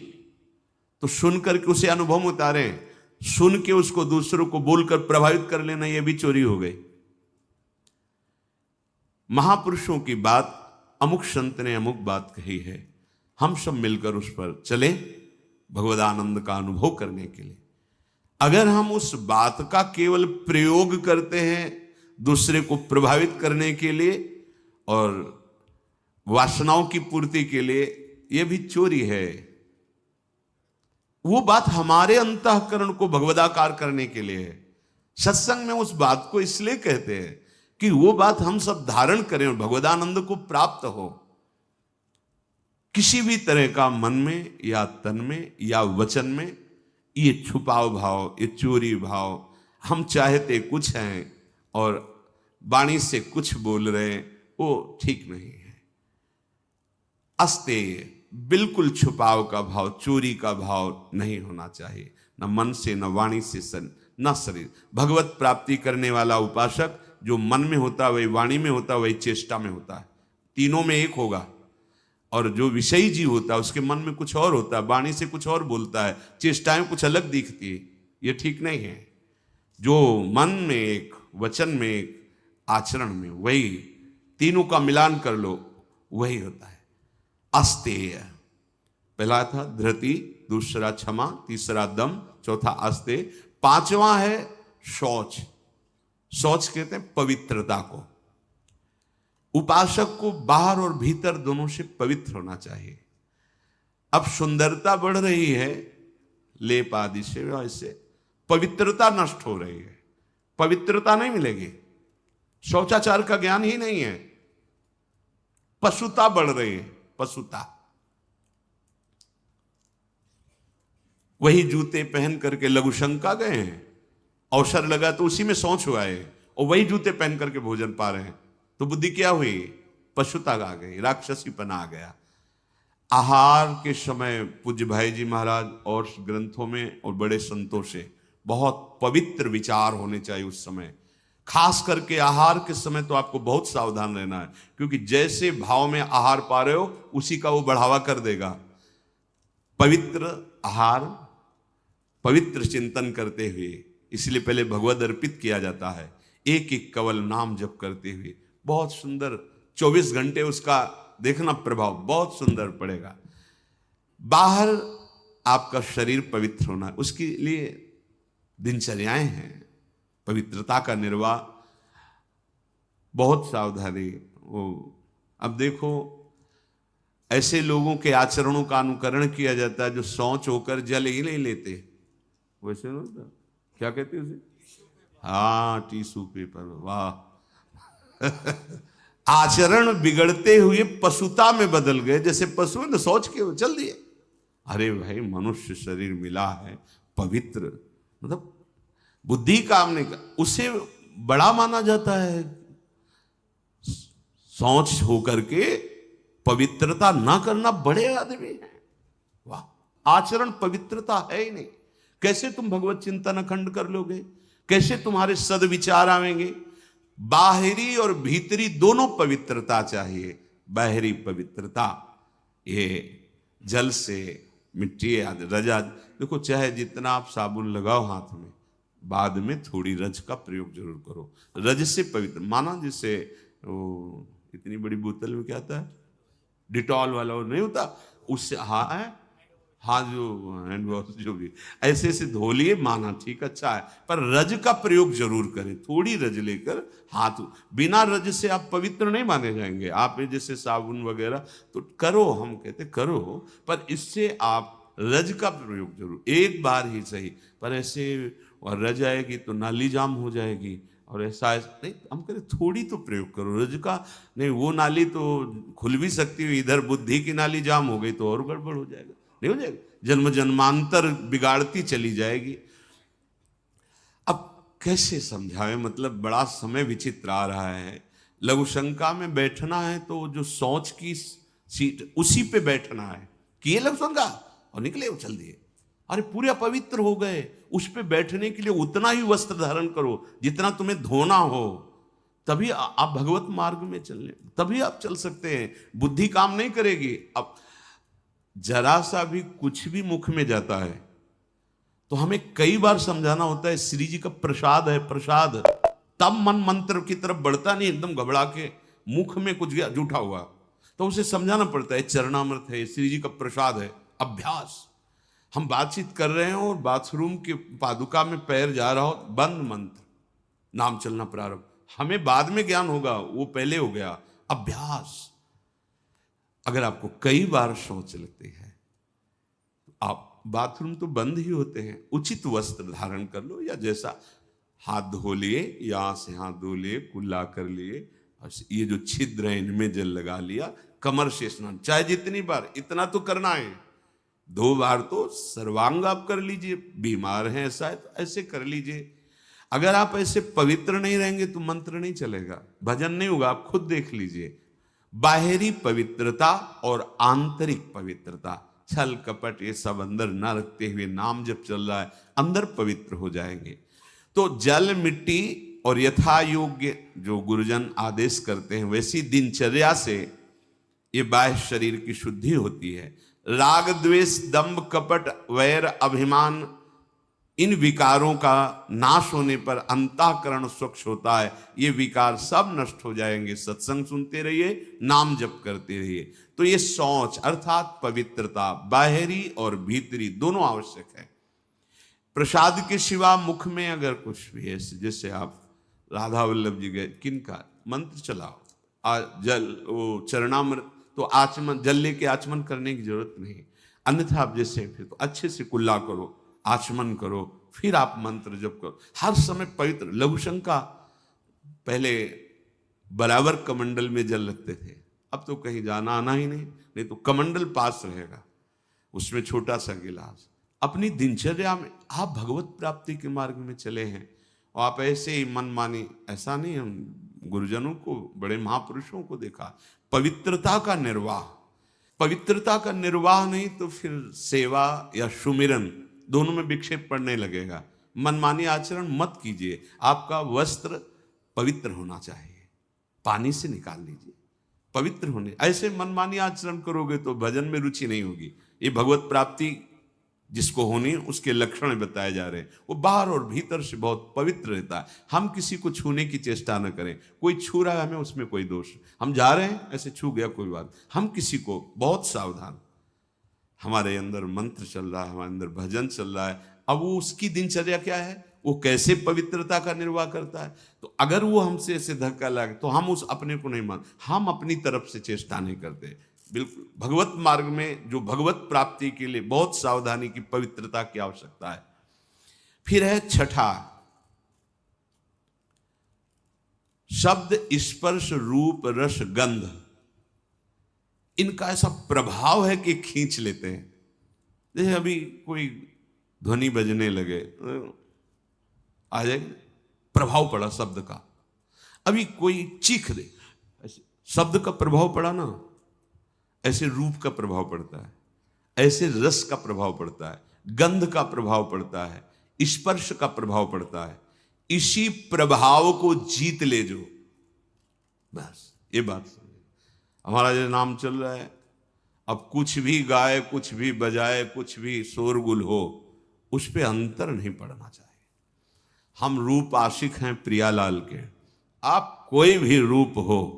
तो सुन करके उसे अनुभव में उतारें, सुन के उसको दूसरों को बोलकर प्रभावित कर लेना, यह भी चोरी हो गई। महापुरुषों की बात, अमुक संत ने अमुक बात कही है, हम सब मिलकर उस पर चले भगवदानंद का अनुभव करने के लिए। अगर हम उस बात का केवल प्रयोग करते हैं दूसरे को प्रभावित करने के लिए और वासनाओं की पूर्ति के लिए, यह भी चोरी है। वो बात हमारे अंतःकरण को भगवदाकार करने के लिए है। सत्संग में उस बात को इसलिए कहते हैं कि वो बात हम सब धारण करें और भगवदानंद को प्राप्त हो। किसी भी तरह का मन में या तन में या वचन में ये छुपाव भाव, ये चोरी भाव, हम चाहते कुछ हैं और वाणी से कुछ बोल रहे हैं, वो ठीक नहीं है। अस्तेय, बिल्कुल छुपाव का भाव, चोरी का भाव नहीं होना चाहिए, न मन से, न वाणी से, न शरीर। भगवत प्राप्ति करने वाला उपासक जो मन में होता है वही वाणी में होता है, वही चेष्टा में होता है, तीनों में एक होगा। और जो विषयी जीव होता है उसके मन में कुछ और होता है, वाणी से कुछ और बोलता है, चेष्टाएं कुछ अलग दिखती है, ये ठीक नहीं है। जो मन में एक, वचन में एक, आचरण में वही, तीनों का मिलान कर लो, वही होता है अस्तेय। पहला था धृति, दूसरा क्षमा, तीसरा दम, चौथा अस्तेय, पांचवा है शौच। शौच कहते हैं पवित्रता को। उपासक को बाहर और भीतर दोनों से पवित्र होना चाहिए। अब सुंदरता बढ़ रही है लेप आदि से, वैसे पवित्रता नष्ट हो रही है, पवित्रता नहीं मिलेगी। शौचाचार का ज्ञान ही नहीं है, पशुता बढ़ रही है, पशुता। वही जूते पहन करके लघुशंका गए हैं, अवसर लगा तो उसी में शौच हुआ है, और वही जूते पहन करके भोजन पा रहे हैं, तो बुद्धि क्या हुई? पशुता आ गई, राक्षसीपना आ गया। आहार के समय पूज्य भाई जी महाराज और ग्रंथों में और बड़े संतों से बहुत पवित्र विचार होने चाहिए उस समय। खास करके आहार के समय तो आपको बहुत सावधान रहना है, क्योंकि जैसे भाव में आहार पा रहे हो उसी का वो बढ़ावा कर देगा। पवित्र आहार, पवित्र चिंतन करते हुए, इसलिए पहले भगवद अर्पित किया जाता है, एक एक कवल नाम जप करते हुए। बहुत सुंदर 24 घंटे उसका देखना प्रभाव बहुत सुंदर पड़ेगा। बाहर आपका शरीर पवित्र होना, उसके लिए दिनचर्याएं हैं, पवित्रता का निर्वाह, बहुत सावधानी। वो अब देखो ऐसे लोगों के आचरणों का अनुकरण किया जाता है जो शौच होकर जल ही नहीं लेते, वैसे ना होता, क्या कहते हैं उसे? हाँ, टिश्यू पेपर। वाह आचरण बिगड़ते हुए पशुता में बदल गए। जैसे पशु ने सोच के चल दिए। अरे भाई, मनुष्य शरीर मिला है पवित्र, मतलब बुद्धि काम नहीं, उसे बड़ा माना जाता है। सोच होकर के पवित्रता ना करना बड़े आदमी है। वाह, आचरण पवित्रता है ही नहीं। कैसे तुम भगवत चिंतन अखंड कर लोगे? कैसे तुम्हारे सदविचार आवेंगे? बाहरी और भीतरी दोनों पवित्रता चाहिए। बाहरी पवित्रता ये जल से, मिट्टी आदि, रजा। देखो, चाहे जितना आप साबुन लगाओ हाथ में, बाद में थोड़ी रज का प्रयोग जरूर करो। रज से पवित्र माना, जिससे वो इतनी बड़ी बोतल में क्या आता है, डिटॉल वाला, वो नहीं होता, उससे हाँ जो हैंड वॉश जो भी ऐसे ऐसे धो लिए, माना ठीक, अच्छा है, पर रज का प्रयोग जरूर करें। थोड़ी रज लेकर हाथ, बिना रज से आप पवित्र नहीं माने जाएंगे। आप जैसे साबुन वगैरह तो करो, हम कहते करो, पर इससे आप रज का प्रयोग जरूर, एक बार ही सही, पर ऐसे और रज आएगी तो नाली जाम हो जाएगी, और ऐसा नहीं, हम करें थोड़ी तो प्रयोग करो रज का। नहीं, वो नाली तो खुल भी सकती है, इधर बुद्धि की नाली जाम हो गई तो और गड़बड़ हो जाएगा, नहीं हो जाएगा, जन्म जन्मांतर बिगाड़ती चली जाएगी। अब कैसे समझावे, मतलब बड़ा समय विचित्र आ रहा है। लघु शंका में बैठना है तो जो सोच की सीट उसी पे बैठना है, किए लघु शंका और निकले उछल दिए। अरे पूरे अपवित्र हो गए, उस पे बैठने के लिए उतना ही वस्त्र धारण करो जितना तुम्हें धोना हो, तभी आप भगवत मार्ग में चलने, तभी आप चल सकते हैं। बुद्धि काम नहीं करेगी। अब जरा सा भी कुछ भी मुख में जाता है तो हमें कई बार समझाना होता है, श्री जी का प्रसाद है, प्रसाद। तब मन मंत्र की तरफ बढ़ता नहीं, एकदम घबरा के मुख में कुछ गया जूठा हुआ तो उसे समझाना पड़ता है, चरणामृत है, श्री जी का प्रसाद है। अभ्यास, हम बातचीत कर रहे हो और बाथरूम के पादुका में पैर जा रहा हो, बंद मंत्र, नाम चलना प्रारंभ। हमें बाद में ज्ञान होगा, वो पहले हो गया। अभ्यास। अगर आपको कई बार सोच लगती है, आप बाथरूम तो बंद ही होते हैं, उचित वस्त्र धारण कर लो, या जैसा हाथ धो लिए, यहां से हाथ धो लिए, कुल्ला कर लिए, और ये जो छिद्र है इनमें जल लगा लिया, कमर से स्नान, चाहे जितनी बार, इतना तो करना है। 2 बार तो सर्वांग आप कर लीजिए, बीमार हैं ऐसा है तो ऐसे कर लीजिए। अगर आप ऐसे पवित्र नहीं रहेंगे तो मंत्र नहीं चलेगा, भजन नहीं होगा। आप खुद देख लीजिए, बाहरी पवित्रता और आंतरिक पवित्रता, छल कपट ये सब अंदर न रखते हुए नाम जब चल रहा है, अंदर पवित्र हो जाएंगे। तो जल, मिट्टी और यथा योग्य जो गुरुजन आदेश करते हैं वैसी दिनचर्या से ये बाह्य शरीर की शुद्धि होती है। राग, द्वेष, दंभ, कपट, वैर, अभिमान, इन विकारों का नाश होने पर अंतःकरण स्वच्छ होता है। ये विकार सब नष्ट हो जाएंगे। सत्संग सुनते रहिए, नाम जप करते रहिए। तो ये सोच अर्थात पवित्रता, बाहरी और भीतरी दोनों आवश्यक है। प्रसाद के सिवा मुख में अगर कुछ भी है, जैसे आप राधा वल्लभ जी गए, किनका मंत्र चलाओ, जल, वो चरणामृत, तो आचमन, जल लेके आचमन करने की जरूरत नहीं। अन्यथा आप जैसे फिर तो अच्छे से कुल्ला करो, आचमन करो, फिर आप मंत्र जप करो, हर समय पवित्र। लघु शंका पहले बराबर कमंडल में जल रखते थे, अब तो कहीं जाना आना ही नहीं तो कमंडल पास रहेगा, उसमें छोटा सा गिलास। अपनी दिनचर्या में आप भगवत प्राप्ति के मार्ग में चले हैं, और आप ऐसे ही मनमानी, ऐसा नहीं। हम गुरुजनों को, बड़े महापुरुषों को देखा, पवित्रता का निर्वाह, पवित्रता का निर्वाह नहीं तो फिर सेवा या सुमिरन दोनों में विक्षेप पड़ने लगेगा। मनमानी आचरण मत कीजिए। आपका वस्त्र पवित्र होना चाहिए, पानी से निकाल लीजिए, पवित्र होने। ऐसे मनमानी आचरण करोगे तो भजन में रुचि नहीं होगी। ये भगवत प्राप्ति जिसको होनी उसके लक्षण बताए जा रहे हैं। वो बाहर और भीतर से बहुत पवित्र रहता है। हम किसी को छूने की चेष्टा न करें। कोई छू रहा है हमें, उसमें कोई दोष, हम जा रहे हैं ऐसे छू गया कोई बात, हम किसी को बहुत सावधान। हमारे अंदर मंत्र चल रहा है, हमारे अंदर भजन चल रहा है, अब वो उसकी दिनचर्या क्या है, वो कैसे पवित्रता का निर्वाह करता है। तो अगर वो हमसे ऐसे धक्का लगे तो हम उस अपने को नहीं मान, हम अपनी तरफ से चेष्टा नहीं करते। बिल्कुल भगवत मार्ग में जो भगवत प्राप्ति के लिए बहुत सावधानी की, पवित्रता की आवश्यकता है। फिर है छठा, शब्द, स्पर्श, रूप, रस, गंध, इनका ऐसा प्रभाव है कि खींच लेते हैं। जैसे अभी कोई ध्वनि बजने लगे, आ जाएगा, प्रभाव पड़ा शब्द का। अभी कोई चीख दे, ऐसे शब्द का प्रभाव पड़ा ना, ऐसे रूप का प्रभाव पड़ता है, ऐसे रस का प्रभाव पड़ता है, गंध का प्रभाव पड़ता है, स्पर्श का प्रभाव पड़ता है। इसी प्रभाव को जीत ले जो, बस ये बात समझे। हमारा जो नाम चल रहा है, अब कुछ भी गाए, कुछ भी बजाए, कुछ भी शोरगुल हो, उस पे अंतर नहीं पड़ना चाहिए। हम रूप आशिक हैं प्रियालाल के, आप कोई भी रूप हो,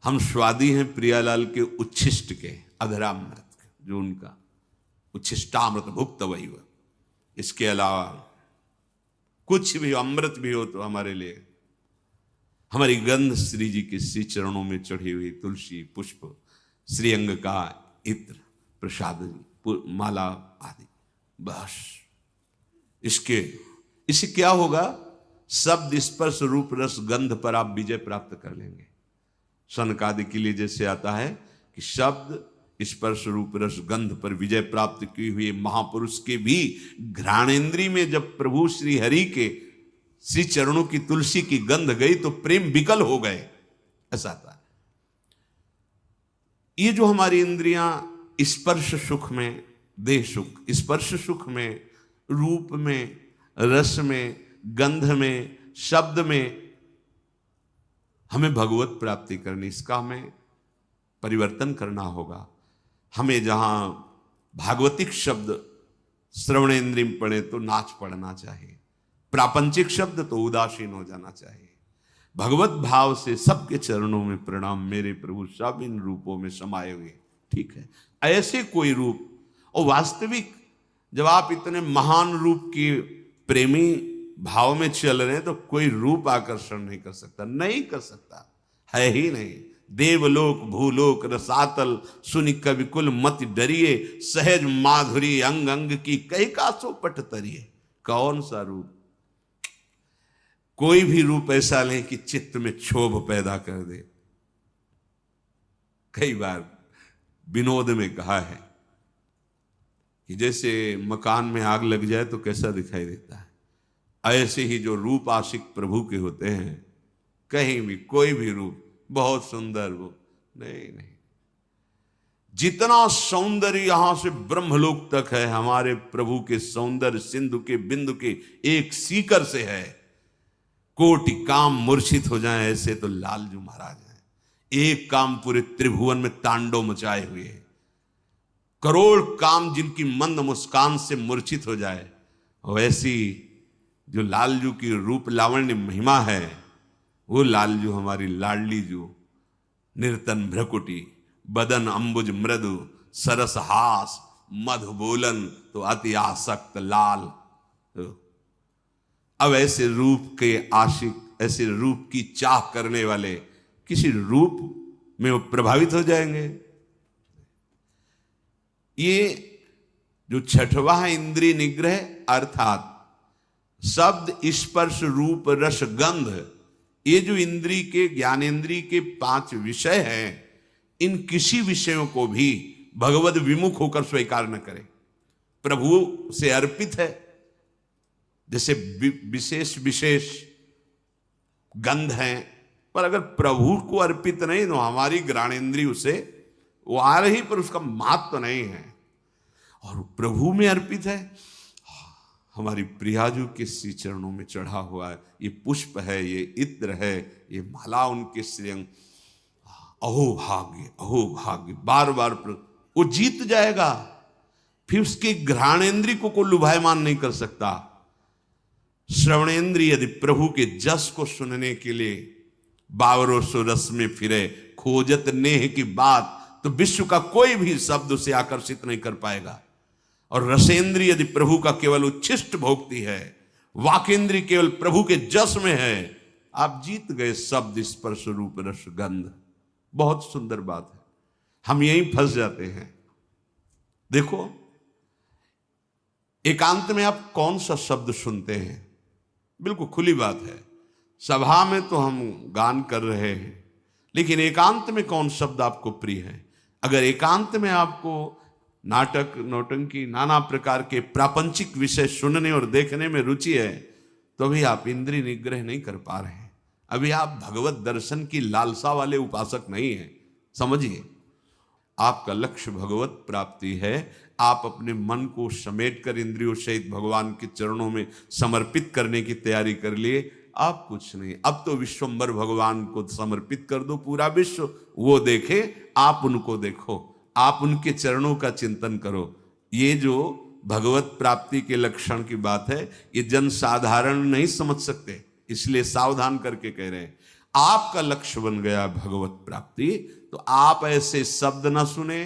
हम स्वादी हैं प्रियालाल के उच्छिष्ट के, अधरामृत के, जो उनका उच्छिष्टामृत भुक्त वही वह। इसके अलावा कुछ भी अमृत भी हो तो हमारे लिए, हमारी गंध श्री जी के श्री चरणों में चढ़ी हुई तुलसी, पुष्प, श्रीअंग का इत्र, प्रसाद, माला आदि, बस। इससे क्या होगा, शब्द, स्पर्श, रूप, रस, गंध पर आप विजय प्राप्त कर लेंगे। सनकादि के लिए जैसे आता है कि शब्द, स्पर्श रूप रस गंध पर विजय प्राप्त की हुई महापुरुष के भी घ्राणेन्द्री में जब प्रभु श्री हरि के श्री चरणों की तुलसी की गंध गई तो प्रेम विकल हो गए, ऐसा था। ये जो हमारी इंद्रियां स्पर्श सुख में, देह सुख, स्पर्श सुख में, रूप में, रस में, गंध में, शब्द में हमें भगवत प्राप्ति करनी, इसका हमें परिवर्तन करना होगा। हमें जहां भागवतिक शब्द श्रवणेन्द्रिय में पड़े तो नाच पड़ना चाहिए, प्रापंचिक शब्द तो उदासीन हो जाना चाहिए। भगवत भाव से सबके चरणों में प्रणाम, मेरे प्रभु सब इन रूपों में समाये हुए, ठीक है। ऐसे कोई रूप, और वास्तविक जब आप इतने महान रूप की प्रेमी भाव में चल रहे हैं तो कोई रूप आकर्षण नहीं कर सकता, नहीं कर सकता, है ही नहीं। देवलोक भूलोक रसातल सुनि कवि कुल मत डरिए, सहज माधुरी अंग अंग की कई कासो पट तरिए। कौन सा रूप? कोई भी रूप ऐसा नहीं कि चित्त में क्षोभ पैदा कर दे। कई बार विनोद में कहा है कि जैसे मकान में आग लग जाए तो कैसा दिखाई देता है, ऐसे ही जो रूप आशिक प्रभु के होते हैं, कहीं भी कोई भी रूप बहुत सुंदर वो नहीं। जितना सौंदर्य यहां से ब्रह्मलोक तक है, हमारे प्रभु के सौंदर्य सिंधु के बिंदु के एक सीकर से है। कोटि काम मूर्छित हो जाए ऐसे तो लालजू महाराज हैं। एक काम पूरे त्रिभुवन में तांडव मचाए हुए है। करोड़ काम जिनकी मंद मुस्कान से मूर्छित हो जाए, वैसी जो लालजू की रूप लावण्य महिमा है, वो लालजू हमारी लाडली जू, निर्तन भ्रकुटी, बदन अंबुज मृदु, सरस हास, मधु बोलन तो अति आसक्त लाल। अब ऐसे रूप के आशिक, ऐसे रूप की चाह करने वाले किसी रूप में वो प्रभावित हो जाएंगे। ये जो छठवां इंद्रिय निग्रह अर्थात शब्द स्पर्श रूप रस गंध, ये जो इंद्रिय के ज्ञानेन्द्रिय के 5 विषय हैं, इन किसी विषयों को भी भगवद विमुख होकर स्वीकार न करें। प्रभु से अर्पित है, जैसे विशेष विशेष गंध हैं, पर अगर प्रभु को अर्पित नहीं तो हमारी घ्राणेन्द्रिय उसे वो आ रही पर उसका महत्व तो नहीं है। और प्रभु में अर्पित है, हमारी प्रियाजू के श्री चरणों में चढ़ा हुआ है, ये पुष्प है, ये इत्र है, ये माला उनके श्रीअंग, अहो भाग्य, बार बार वो जीत जाएगा। फिर उसके घ्राणेन्द्रिय को लुभायमान नहीं कर सकता। श्रवणेन्द्रिय यदि प्रभु के जस को सुनने के लिए बावरों सो रस में फिरे, खोजत नेह की बात, तो विश्व का कोई भी शब्द उसे आकर्षित नहीं कर पाएगा। और रसेंद्रिय यदि प्रभु का केवल उच्छिष्ट भोगती है, वाकेंद्रिय केवल प्रभु के जस में है, आप जीत गए शब्द स्पर्श रूप रस गंध। बहुत सुंदर बात है, हम यहीं फंस जाते हैं। देखो, एकांत में आप कौन सा शब्द सुनते हैं? बिल्कुल खुली बात है, सभा में तो हम गान कर रहे हैं, लेकिन एकांत में कौन शब्द आपको प्रिय है? अगर एकांत में आपको नाटक नौटंकी नाना प्रकार के प्रापंचिक विषय सुनने और देखने में रुचि है, तो अभी आप इंद्रिय निग्रह नहीं कर पा रहे हैं, अभी आप भगवत दर्शन की लालसा वाले उपासक नहीं हैं। समझिए, आपका लक्ष्य भगवत प्राप्ति है। आप अपने मन को समेट कर इंद्रियों सहित भगवान के चरणों में समर्पित करने की तैयारी कर लिए। आप कुछ नहीं, अब तो विश्वम्बर भगवान को समर्पित कर दो, पूरा विश्व वो देखे, आप उनको देखो, आप उनके चरणों का चिंतन करो। ये जो भगवत प्राप्ति के लक्षण की बात है, ये जन साधारण नहीं समझ सकते, इसलिए सावधान करके कह रहे हैं। आपका लक्ष्य बन गया भगवत प्राप्ति, तो आप ऐसे शब्द ना सुने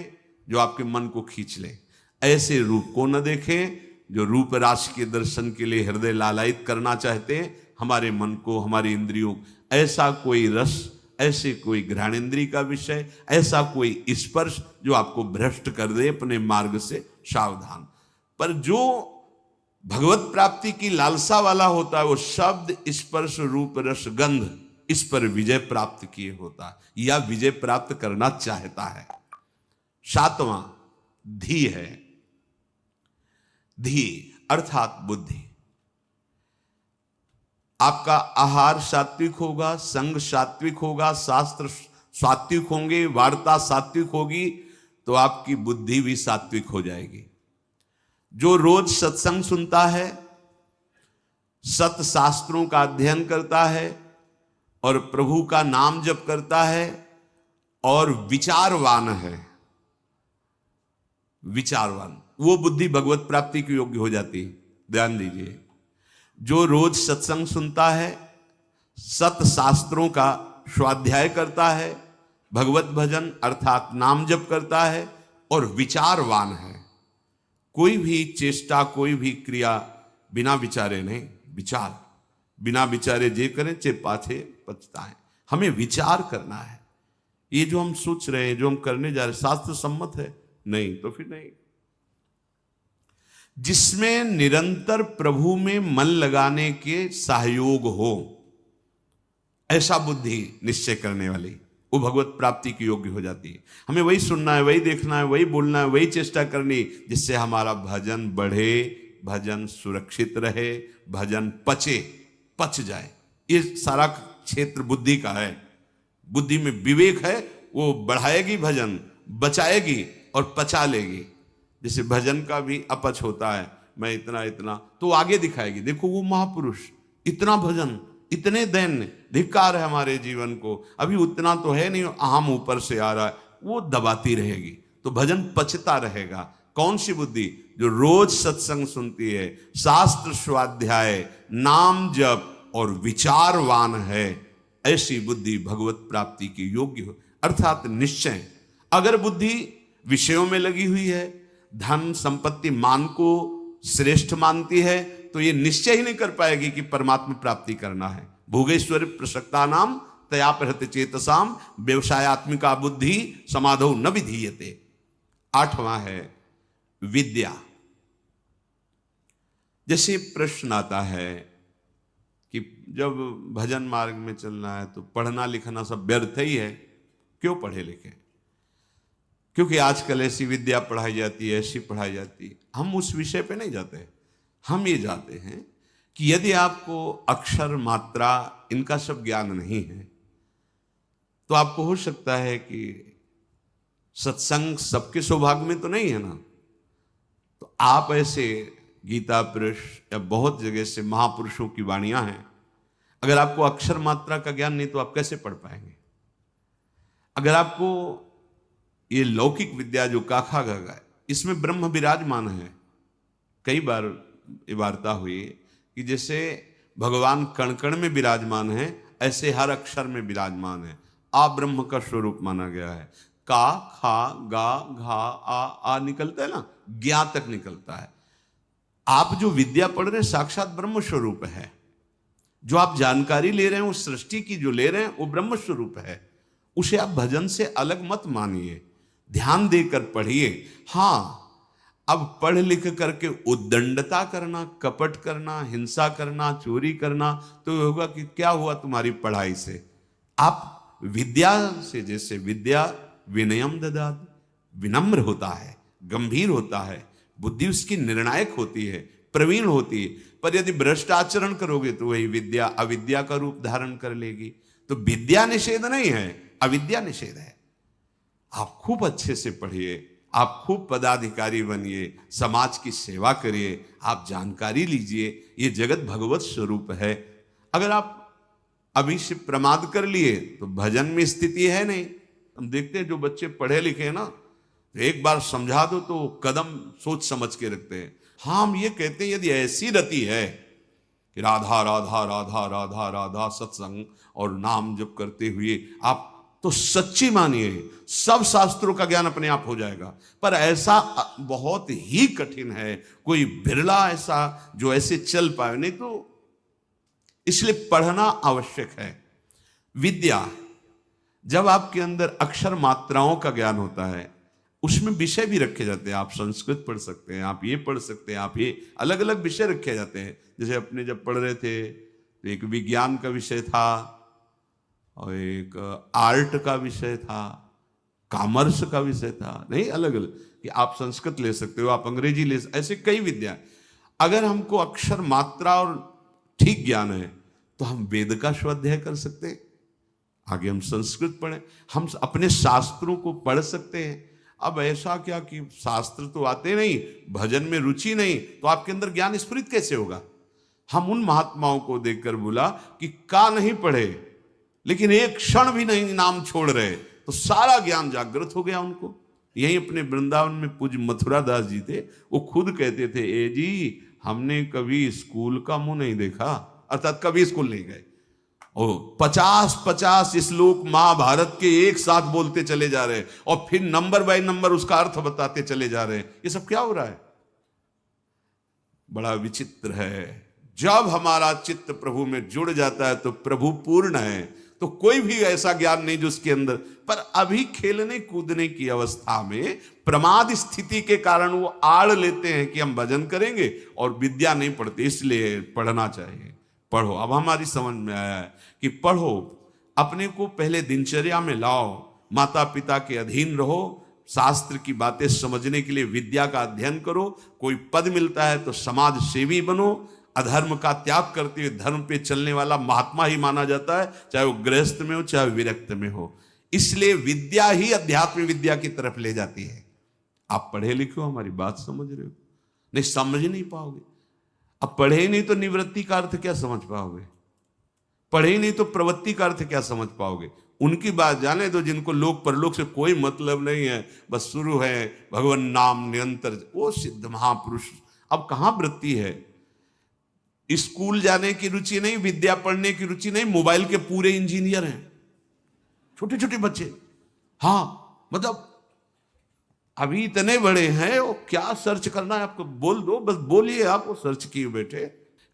जो आपके मन को खींच ले, ऐसे रूप को न देखें जो रूप राशि के दर्शन के लिए हृदय लालायित करना चाहते हैं हमारे मन को, हमारी इंद्रियों। ऐसा कोई रस, ऐसे कोई घ्राणेन्द्रिय का विषय, ऐसा कोई स्पर्श जो आपको भ्रष्ट कर दे अपने मार्ग से, सावधान। पर जो भगवत प्राप्ति की लालसा वाला होता है, वो शब्द स्पर्श रूप रस गंध इस पर विजय प्राप्त किए होता है या विजय प्राप्त करना चाहता है। सातवां धी है। धी अर्थात बुद्धि। आपका आहार सात्विक होगा, संग सात्विक होगा, शास्त्र सात्विक होंगे, वार्ता सात्विक होगी, तो आपकी बुद्धि भी सात्विक हो जाएगी। जो रोज सत्संग सुनता है, सत शास्त्रों का अध्ययन करता है और प्रभु का नाम जप करता है और विचारवान है, विचारवान, वो बुद्धि भगवत प्राप्ति की योग्य हो जाती है। ध्यान दीजिए, जो रोज सत्संग सुनता है, सत शास्त्रों का स्वाध्याय करता है, भगवत भजन अर्थात नाम जप करता है और विचारवान है, कोई भी चेष्टा, कोई भी क्रिया बिना विचारे नहीं, विचार बिना विचारे जे करें चे पाछे पछताएं। हमें विचार करना है। ये जो हम सोच रहे हैं, जो हम करने जा रहे हैं, शास्त्र सम्मत है? नहीं, तो फिर नहीं। जिसमें निरंतर प्रभु में मन लगाने के सहयोग हो, ऐसा बुद्धि निश्चय करने वाली, वो भगवत प्राप्ति की योग्य हो जाती है। हमें वही सुनना है, वही देखना है, वही बोलना है, वही चेष्टा करनी, जिससे हमारा भजन बढ़े, भजन सुरक्षित रहे, भजन पच जाए। ये सारा क्षेत्र बुद्धि का है। बुद्धि में विवेक है, वो बढ़ाएगी भजन, बचाएगी और पचा लेगी। जैसे भजन का भी अपच होता है, मैं इतना इतना, तो आगे दिखाएगी, देखो वो महापुरुष इतना भजन, इतने दैन्य, धिक्कार है हमारे जीवन को, अभी उतना तो है नहीं, अहम ऊपर से आ रहा है, वो दबाती रहेगी, तो भजन पचता रहेगा। कौन सी बुद्धि? जो रोज सत्संग सुनती है, शास्त्र स्वाध्याय, नाम जप और विचारवान है, ऐसी बुद्धि भगवत प्राप्ति की योग्य हो, अर्थात निश्चय। अगर बुद्धि विषयों में लगी हुई है, धन संपत्ति मान को श्रेष्ठ मानती है, तो ये निश्चय ही नहीं कर पाएगी कि परमात्मा प्राप्ति करना है। भोगेश्वर प्रसक्ता नाम तया प्रहत चेतसाम व्यवसायत्मिका बुद्धि समाधौ न विधीयते। आठवां है विद्या। जैसे प्रश्न आता है कि जब भजन मार्ग में चलना है तो पढ़ना लिखना सब व्यर्थ ही है, क्यों पढ़े लिखे? क्योंकि आजकल ऐसी विद्या पढ़ाई जाती है, ऐसी पढ़ाई जाती है। हम उस विषय पे नहीं जाते, हम ये जाते हैं कि यदि आपको अक्षर मात्रा इनका सब ज्ञान नहीं है, तो आपको हो सकता है कि सत्संग सबके सौभाग्य में तो नहीं है ना, तो आप ऐसे गीता पुरुष या बहुत जगह से महापुरुषों की वाणियां हैं, अगर आपको अक्षर मात्रा का ज्ञान नहीं तो आप कैसे पढ़ पाएंगे? अगर आपको ये लौकिक विद्या जो काखा गगा, इसमें ब्रह्म विराजमान है। कई बार ये वार्ता हुई कि जैसे भगवान कण कण में विराजमान है, ऐसे हर अक्षर में विराजमान है। आ ब्रह्म का स्वरूप माना गया है। का, खा, गा, घा, आ निकलता है ना, ज्ञा तक निकलता है। आप जो विद्या पढ़ रहे हैं साक्षात ब्रह्म स्वरूप है। जो आप जानकारी ले रहे हैं उस सृष्टि की जो ले रहे हैं वो ब्रह्म स्वरूप है। उसे आप भजन से अलग मत मानिए, ध्यान देकर पढ़िए। हाँ, अब पढ़ लिख करके उद्दंडता करना, कपट करना, हिंसा करना, चोरी करना, तो होगा कि क्या हुआ तुम्हारी पढ़ाई से? आप विद्या से, जैसे विद्या विनयम ददाति, विनम्र होता है, गंभीर होता है, बुद्धि उसकी निर्णायक होती है, प्रवीण होती है। पर यदि भ्रष्टाचरण करोगे तो वही विद्या अविद्या का रूप धारण कर लेगी। तो विद्या निषेध नहीं है, अविद्या निषेध है। आप खूब अच्छे से पढ़िए, आप खूब पदाधिकारी बनिए, समाज की सेवा करिए, आप जानकारी लीजिए, ये जगत भगवत स्वरूप है। अगर आप अभी से प्रमाद कर लिए तो भजन में स्थिति है नहीं। हम देखते हैं जो बच्चे पढ़े लिखे हैं ना, तो एक बार समझा दो तो कदम सोच समझ के रखते हैं। हाँ, हम ये कहते हैं यदि ऐसी रति है कि राधा राधा राधा राधा राधा सत्संग और नाम जप करते हुए आप, तो सच्ची मानिए सब शास्त्रों का ज्ञान अपने आप हो जाएगा। पर ऐसा बहुत ही कठिन है, कोई बिरला ऐसा जो ऐसे चल पाए, नहीं तो इसलिए पढ़ना आवश्यक है। विद्या, जब आपके अंदर अक्षर मात्राओं का ज्ञान होता है, उसमें विषय भी रखे जाते हैं। आप संस्कृत पढ़ सकते हैं, आप ये पढ़ सकते हैं, आप ये अलग अलग विषय रखे जाते हैं। जैसे अपने जब पढ़ रहे थे तो एक विज्ञान का विषय था और एक आर्ट का विषय था, कॉमर्स का विषय था, नहीं, अलग अलग, कि आप संस्कृत ले सकते हो, आप अंग्रेजी ले सकते, ऐसे कई विद्या। अगर हमको अक्षर मात्रा और ठीक ज्ञान है तो हम वेद का स्वाध्याय कर सकते हैं, आगे हम संस्कृत पढ़ें, हम अपने शास्त्रों को पढ़ सकते हैं। अब ऐसा क्या कि शास्त्र तो आते नहीं, भजन में रुचि नहीं, तो आपके अंदर ज्ञान स्फुरित कैसे होगा? हम उन महात्माओं को देखकर बोला कि का नहीं पढ़े लेकिन एक क्षण भी नहीं नाम छोड़ रहे, तो सारा ज्ञान जागृत हो गया उनको। यही अपने वृंदावन में पूज्य मथुरा दास जी थे, वो खुद कहते थे, ए जी हमने कभी स्कूल का मुंह नहीं देखा, अर्थात कभी स्कूल नहीं गए, और 50-50 श्लोक महाभारत के एक साथ बोलते चले जा रहे और फिर नंबर बाय नंबर उसका अर्थ बताते चले जा रहे हैं। ये सब क्या हो रहा है? बड़ा विचित्र है। जब हमारा चित्त प्रभु में जुड़ जाता है तो प्रभु पूर्ण है, तो कोई भी ऐसा ज्ञान नहीं जो उसके अंदर, पर अभी खेलने कूदने की अवस्था में प्रमाद स्थिति के कारण वो आड़ लेते हैं कि हम भजन करेंगे और विद्या नहीं पढ़ते, इसलिए पढ़ना चाहिए। पढ़ो, अब हमारी समझ में आया है कि पढ़ो, अपने को पहले दिनचर्या में लाओ, माता पिता के अधीन रहो, शास्त्र की बातें समझने के लिए विद्या का अध्ययन करो, कोई पद मिलता है तो समाज सेवी बनो, अधर्म का त्याग करते हुए धर्म पे चलने वाला महात्मा ही माना जाता है, चाहे वो गृहस्थ में हो चाहे विरक्त में हो। इसलिए विद्या ही अध्यात्म विद्या की तरफ ले जाती है। आप पढ़े लिखे हो, हमारी बात समझ रहे हो? नहीं समझ नहीं पाओगे। अब पढ़े ही नहीं तो निवृत्ति का अर्थ क्या समझ पाओगे? पढ़े ही नहीं तो प्रवृत्ति का अर्थ क्या समझ पाओगे? उनकी बात जाने दो जिनको लोक परलोक से कोई मतलब नहीं है, बस शुरू है भगवान नाम निरंतर, वो सिद्ध महापुरुष। अब कहां वृत्ति है? स्कूल जाने की रुचि नहीं, विद्या पढ़ने की रुचि नहीं, मोबाइल के पूरे इंजीनियर हैं छोटे छोटे बच्चे। हाँ, मतलब अभी इतने बड़े हैं, वो क्या सर्च करना है आपको बोल दो, बस बोलिए, आपको सर्च किए बैठे।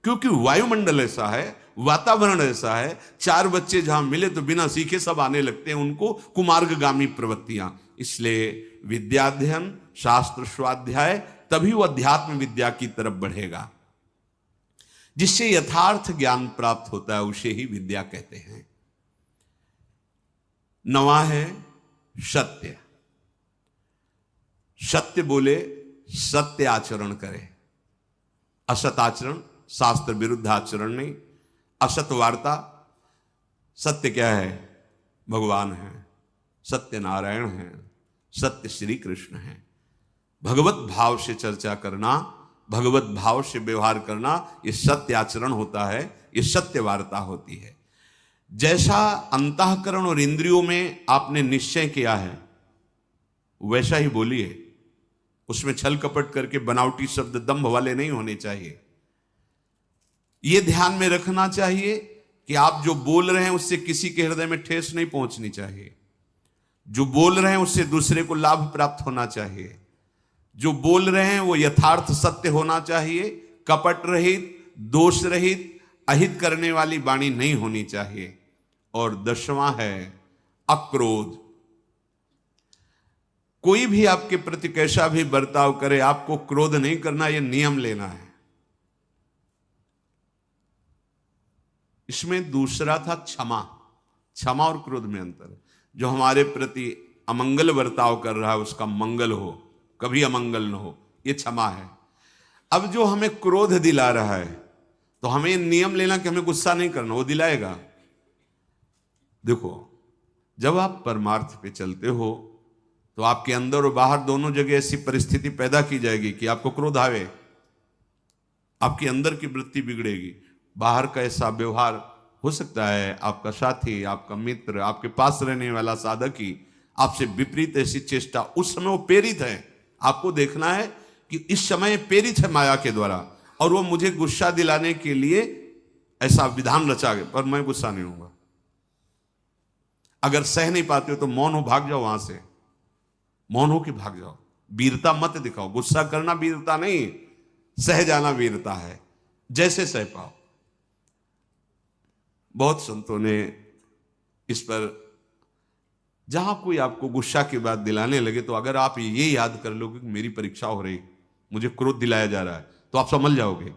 क्योंकि वायुमंडल ऐसा है, वातावरण ऐसा है, 4 बच्चे जहां मिले तो बिना सीखे सब आने लगते हैं, उनको कुमार्गगामी प्रवृत्तियां। इसलिए विद्याध्ययन, शास्त्र स्वाध्याय, तभी वो अध्यात्म विद्या की तरफ बढ़ेगा। जिससे यथार्थ ज्ञान प्राप्त होता है उसे ही विद्या कहते हैं। नवा है सत्य। सत्य बोले, सत्य आचरण करे, असत आचरण, शास्त्र विरुद्ध आचरण नहीं। असत वार्ता, सत्य क्या है? भगवान है, सत्य नारायण है, सत्य श्री कृष्ण है। भगवत भाव से चर्चा करना, भगवत भाव से व्यवहार करना, ये सत्य आचरण होता है, ये सत्य वार्ता होती है। जैसा अंतःकरण और इंद्रियों में आपने निश्चय किया है वैसा ही बोलिए, उसमें छल कपट करके बनावटी शब्द दंभ वाले नहीं होने चाहिए। यह ध्यान में रखना चाहिए कि आप जो बोल रहे हैं उससे किसी के हृदय में ठेस नहीं पहुंचनी चाहिए। जो बोल रहे हैं उससे दूसरे को लाभ प्राप्त होना चाहिए। जो बोल रहे हैं वो यथार्थ सत्य होना चाहिए, कपट रहित, दोष रहित, अहित करने वाली वाणी नहीं होनी चाहिए। और 10वां है अक्रोध। कोई भी आपके प्रति कैसा भी बर्ताव करे, आपको क्रोध नहीं करना, यह नियम लेना है। इसमें दूसरा था क्षमा। क्षमा और क्रोध में अंतर है। जो हमारे प्रति अमंगल बर्ताव कर रहा है उसका मंगल हो, कभी अमंगल न हो, यह क्षमा है। अब जो हमें क्रोध दिला रहा है तो हमें नियम लेना कि हमें गुस्सा नहीं करना, वो दिलाएगा। देखो, जब आप परमार्थ पे चलते हो तो आपके अंदर और बाहर दोनों जगह ऐसी परिस्थिति पैदा की जाएगी कि आपको क्रोध आवे, आपके अंदर की वृत्ति बिगड़ेगी। बाहर का ऐसा व्यवहार हो सकता है, आपका साथी, आपका मित्र, आपके पास रहने वाला साधक ही आपसे विपरीत ऐसी चेष्टा, उस समय वो प्रेरित है। आपको देखना है कि इस समय प्रेरित है माया के द्वारा, और वो मुझे गुस्सा दिलाने के लिए ऐसा विधान रचा गया, पर मैं गुस्सा नहीं होऊंगा। अगर सह नहीं पाते हो तो मौन हो, भाग जाओ वहां से, मौन हो के भाग जाओ। वीरता मत दिखाओ। गुस्सा करना वीरता नहीं, सह जाना वीरता है, जैसे सह पाओ। बहुत संतों ने इस पर, जहां कोई आपको गुस्सा की बात दिलाने लगे तो अगर आप ये याद कर लोगे कि मेरी परीक्षा हो रही, मुझे क्रोध दिलाया जा रहा है, तो आप समझ जाओगे।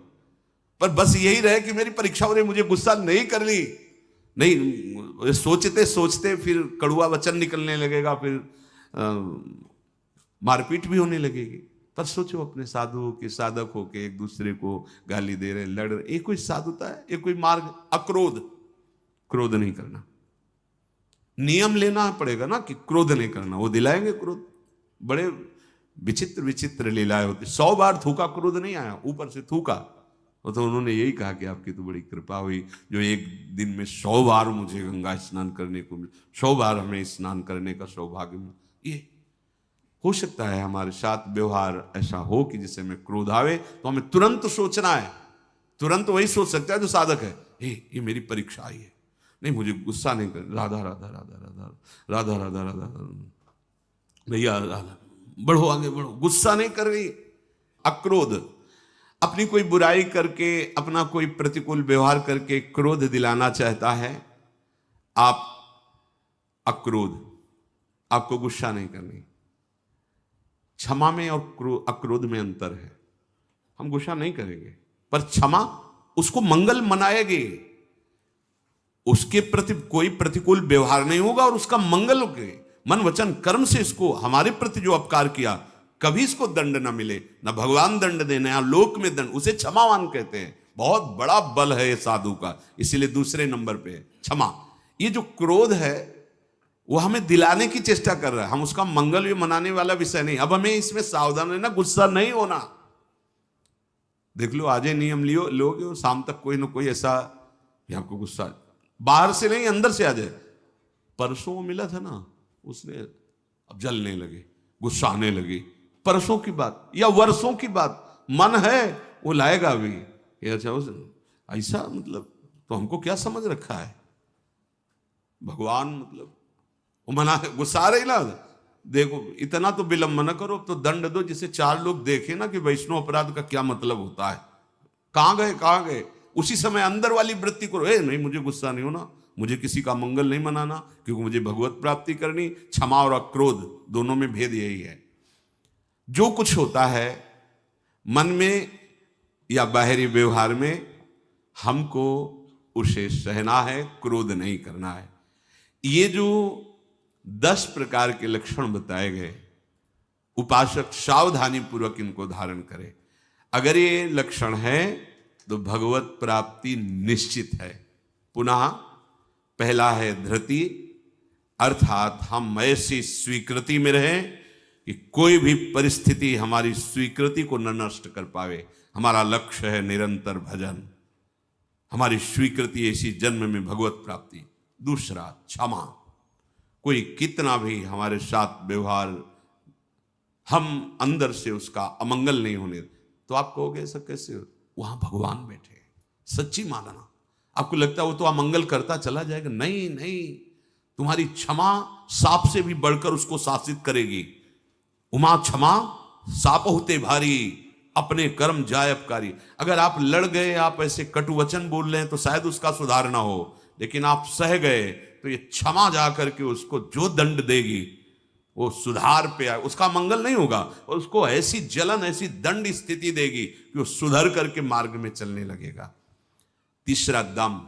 पर बस यही रहे कि मेरी परीक्षा हो रही, मुझे गुस्सा नहीं कर ली, नहीं, सोचते सोचते फिर कड़वा वचन निकलने लगेगा, फिर मारपीट भी होने लगेगी। पर सोचो अपने साधु के साधक हो के एक दूसरे को गाली दे रहे, लड़ रहे, ये कोई साधुता है? ये कोई मार्ग? अक्रोध, क्रोध नहीं करना। नियम लेना पड़ेगा ना कि क्रोध नहीं करना, वो दिलाएंगे क्रोध। बड़े विचित्र विचित्र लीलाएं होती। 100 बार थूका, क्रोध नहीं आया, ऊपर से थूका। वो तो उन्होंने यही कहा कि आपकी तो बड़ी कृपा हुई जो एक दिन में 100 बार मुझे गंगा स्नान करने को मिला, 100 बार हमें स्नान करने का सौभाग्य मिला। ये हो सकता है हमारे साथ व्यवहार ऐसा हो कि जिससे हमें क्रोध आवे तो हमें तुरंत सोचना है, तुरंत वही सोच सकता है जो साधक है, ये मेरी परीक्षा आई है, नहीं मुझे गुस्सा नहीं कर, राधा राधा राधा राधा राधा राधा राधा भैया राधा, बढ़ो आगे बढ़ो, गुस्सा नहीं कर रही। अक्रोध, अपनी कोई बुराई करके, अपना कोई प्रतिकूल व्यवहार करके क्रोध दिलाना चाहता है। आप अक्रोध, आपको गुस्सा नहीं करनी। क्षमा में और अक्रोध में अंतर है। हम गुस्सा नहीं करेंगे पर क्षमा उसको मंगल मनाएगी, उसके प्रति कोई प्रतिकूल व्यवहार नहीं होगा और उसका मंगल होगा। मन वचन कर्म से इसको हमारे प्रति जो अपकार किया कभी इसको दंड ना मिले, ना भगवान दंड देने या लोक में दंड, उसे क्षमावान कहते हैं। बहुत बड़ा बल है ये साधु का, इसीलिए दूसरे नंबर पे है क्षमा। ये जो क्रोध है वो हमें दिलाने की चेष्टा कर रहा है, हम उसका मंगल भी मनाने वाला विषय नहीं। अब हमें इसमें सावधान रहना, गुस्सा नहीं होना। देख लो आज ही नियम लियो लोगे, शाम तक कोई ना कोई ऐसा आपको गुस्सा बाहर से नहीं अंदर से आ जाए। परसों मिला था ना, उसने अब जलने लगे, गुस्सा आने लगी। परसों की बात या वर्षों की बात, मन है वो लाएगा भी। अच्छा ऐसा मतलब तो हमको क्या समझ रखा है भगवान, मतलब वो मना गुस्सा रही ना, देखो इतना तो विलंब न करो, तो दंड दो जिसे 4 लोग देखे ना कि वैष्णव अपराध का क्या मतलब होता है। कहां गए, उसी समय अंदर वाली वृत्ति करो, नहीं मुझे गुस्सा नहीं होना, मुझे किसी का मंगल नहीं मनाना, क्योंकि मुझे भगवत प्राप्ति करनी। क्षमा और अक्रोध दोनों में भेद यही है। जो कुछ होता है मन में या बाहरी व्यवहार में, हमको उसे सहना है, क्रोध नहीं करना है। ये जो 10 प्रकार के लक्षण बताए गए, उपासक सावधानी पूर्वक इनको धारण करे। अगर ये लक्षण है तो भगवत प्राप्ति निश्चित है। पुनः पहला है धृति, अर्थात हम ऐसी स्वीकृति में रहें कि कोई भी परिस्थिति हमारी स्वीकृति को न नष्ट कर पावे। हमारा लक्ष्य है निरंतर भजन, हमारी स्वीकृति ऐसी जन्म में भगवत प्राप्ति। दूसरा क्षमा, कोई कितना भी हमारे साथ व्यवहार, हम अंदर से उसका अमंगल नहीं होने, तो आप कहोगे ऐसा कैसे, वहां भगवान बैठे, सच्ची मानना। आपको लगता है वो तो अमंगल करता चला जाएगा, नहीं, तुम्हारी क्षमा सांप से भी बढ़कर उसको शासित करेगी। उमा क्षमा साप होते भारी, अपने कर्म जाय अपकारी। अगर आप लड़ गए, आप ऐसे कटु वचन बोल रहे हैं तो शायद उसका सुधार ना हो, लेकिन आप सह गए तो ये क्षमा जा करके उसको जो दंड देगी वो सुधार पे आए, उसका मंगल नहीं होगा, और उसको ऐसी जलन, ऐसी दंड स्थिति देगी कि वो सुधर करके मार्ग में चलने लगेगा। तीसरा दम,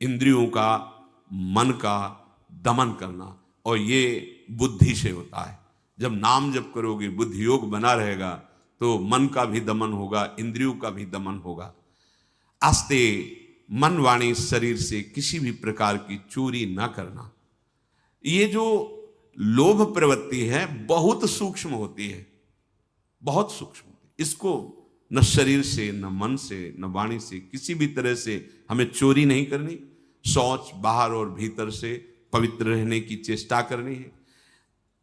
इंद्रियों का, मन का दमन करना, और ये बुद्धि से होता है। जब नाम जप करोगे, बुद्धि योग बना रहेगा, तो मन का भी दमन होगा, इंद्रियों का भी दमन होगा। आस्ते मन वाणी शरीर से किसी भी प्रकार की चोरी ना करना। ये जो लोभ प्रवृत्ति है बहुत सूक्ष्म होती है, बहुत सूक्ष्म होती है। इसको न शरीर से, न मन से, न वाणी से, किसी भी तरह से हमें चोरी नहीं करनी। शौच बाहर और भीतर से पवित्र रहने की चेष्टा करनी है।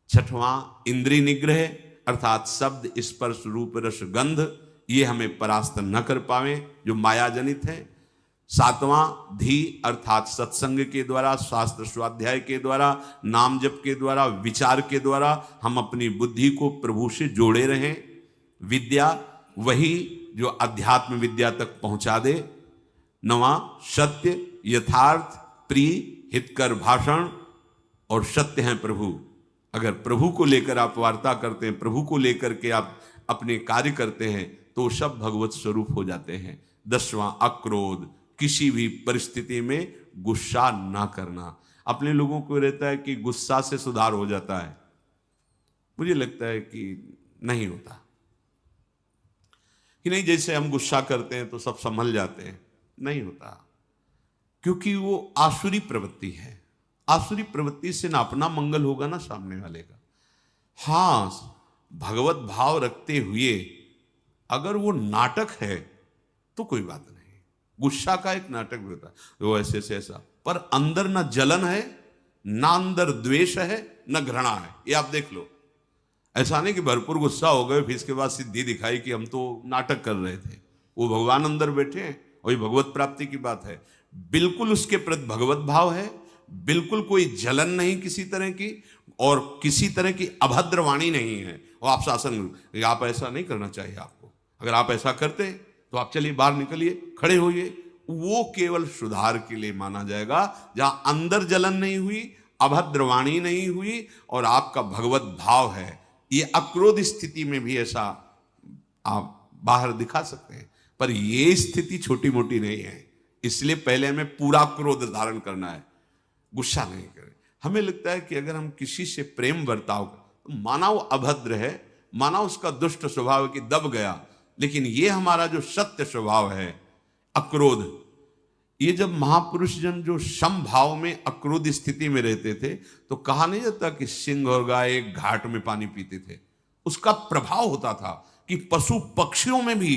छठवां इंद्रिय निग्रह, अर्थात शब्द, स्पर्श, रूप, रस, गंध, ये हमें परास्त न कर पावे जो माया जनित है। सातवां धी, अर्थात सत्संग के द्वारा, शास्त्र स्वाध्याय के द्वारा, नाम जप के द्वारा, विचार के द्वारा हम अपनी बुद्धि को प्रभु से जोड़े रहें। विद्या, वही जो अध्यात्म विद्या तक पहुंचा दे। नवा सत्य, यथार्थ, प्रिय, हितकर भाषण, और सत्य हैं प्रभु। अगर प्रभु को लेकर आप वार्ता करते हैं, प्रभु को लेकर के आप अपने कार्य करते हैं, तो सब भगवत स्वरूप हो जाते हैं। 10वां अक्रोध, किसी भी परिस्थिति में गुस्सा ना करना। अपने लोगों को रहता है कि गुस्सा से सुधार हो जाता है, मुझे लगता है कि नहीं होता। कि नहीं जैसे हम गुस्सा करते हैं तो सब संभल जाते हैं, नहीं होता, क्योंकि वो आसुरी प्रवृत्ति है। आसुरी प्रवृत्ति से ना अपना मंगल होगा ना सामने वाले का। हाँ, भगवत भाव रखते हुए अगर वो नाटक है तो कोई बात नहीं। गुस्सा का एक नाटक भी होता है, वो ऐसे से ऐसा, पर अंदर ना जलन है, ना अंदर द्वेष है, ना घृणा है। ये आप देख लो। ऐसा नहीं कि भरपूर गुस्सा हो गए फिर इसके बाद सिद्धि दिखाई कि हम तो नाटक कर रहे थे। वो भगवान अंदर बैठे हैं और ये भगवत प्राप्ति की बात है। बिल्कुल उसके प्रति भगवत भाव है, बिल्कुल कोई जलन नहीं किसी तरह की, और किसी तरह की अभद्र वाणी नहीं है। और आप शासन, आप ऐसा नहीं करना चाहिए आपको, अगर आप ऐसा करते तो आप चलिए बाहर निकलिए, खड़े होइए। वो केवल सुधार के लिए माना जाएगा, जहां अंदर जलन नहीं हुई, अभद्र वाणी नहीं हुई और आपका भगवत भाव है। ये अक्रोध स्थिति में भी ऐसा आप बाहर दिखा सकते हैं, पर ये स्थिति छोटी मोटी नहीं है। इसलिए पहले हमें पूरा क्रोध धारण करना है, गुस्सा नहीं करें। हमें लगता है कि अगर हम किसी से प्रेम बर्ताव तो माना वो अभद्र है, माना उसका दुष्ट स्वभाव कि दब गया, लेकिन ये हमारा जो सत्य स्वभाव है अक्रोध, ये जब महापुरुष जन जो समभाव में अक्रोध स्थिति में रहते थे तो कहा नहीं जाता कि सिंह और गाय एक घाट में पानी पीते थे। उसका प्रभाव होता था कि पशु पक्षियों में भी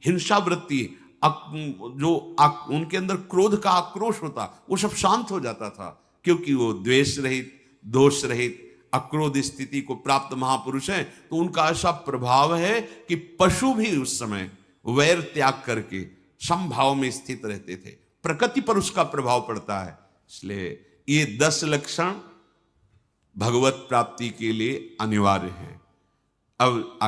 हिंसा वृत्ति, उनके अंदर क्रोध का आक्रोश होता, वो सब शांत हो जाता था, क्योंकि वो द्वेष रहित, दोष रहित अक्रोध स्थिति को प्राप्त महापुरुष हैं। तो उनका ऐसा प्रभाव है कि पशु भी उस समय वैर त्याग करके समभाव में स्थित रहते थे। प्रकृति पर उसका प्रभाव पड़ता है। इसलिए ये 10 लक्षण भगवत प्राप्ति के लिए अनिवार्य है। अब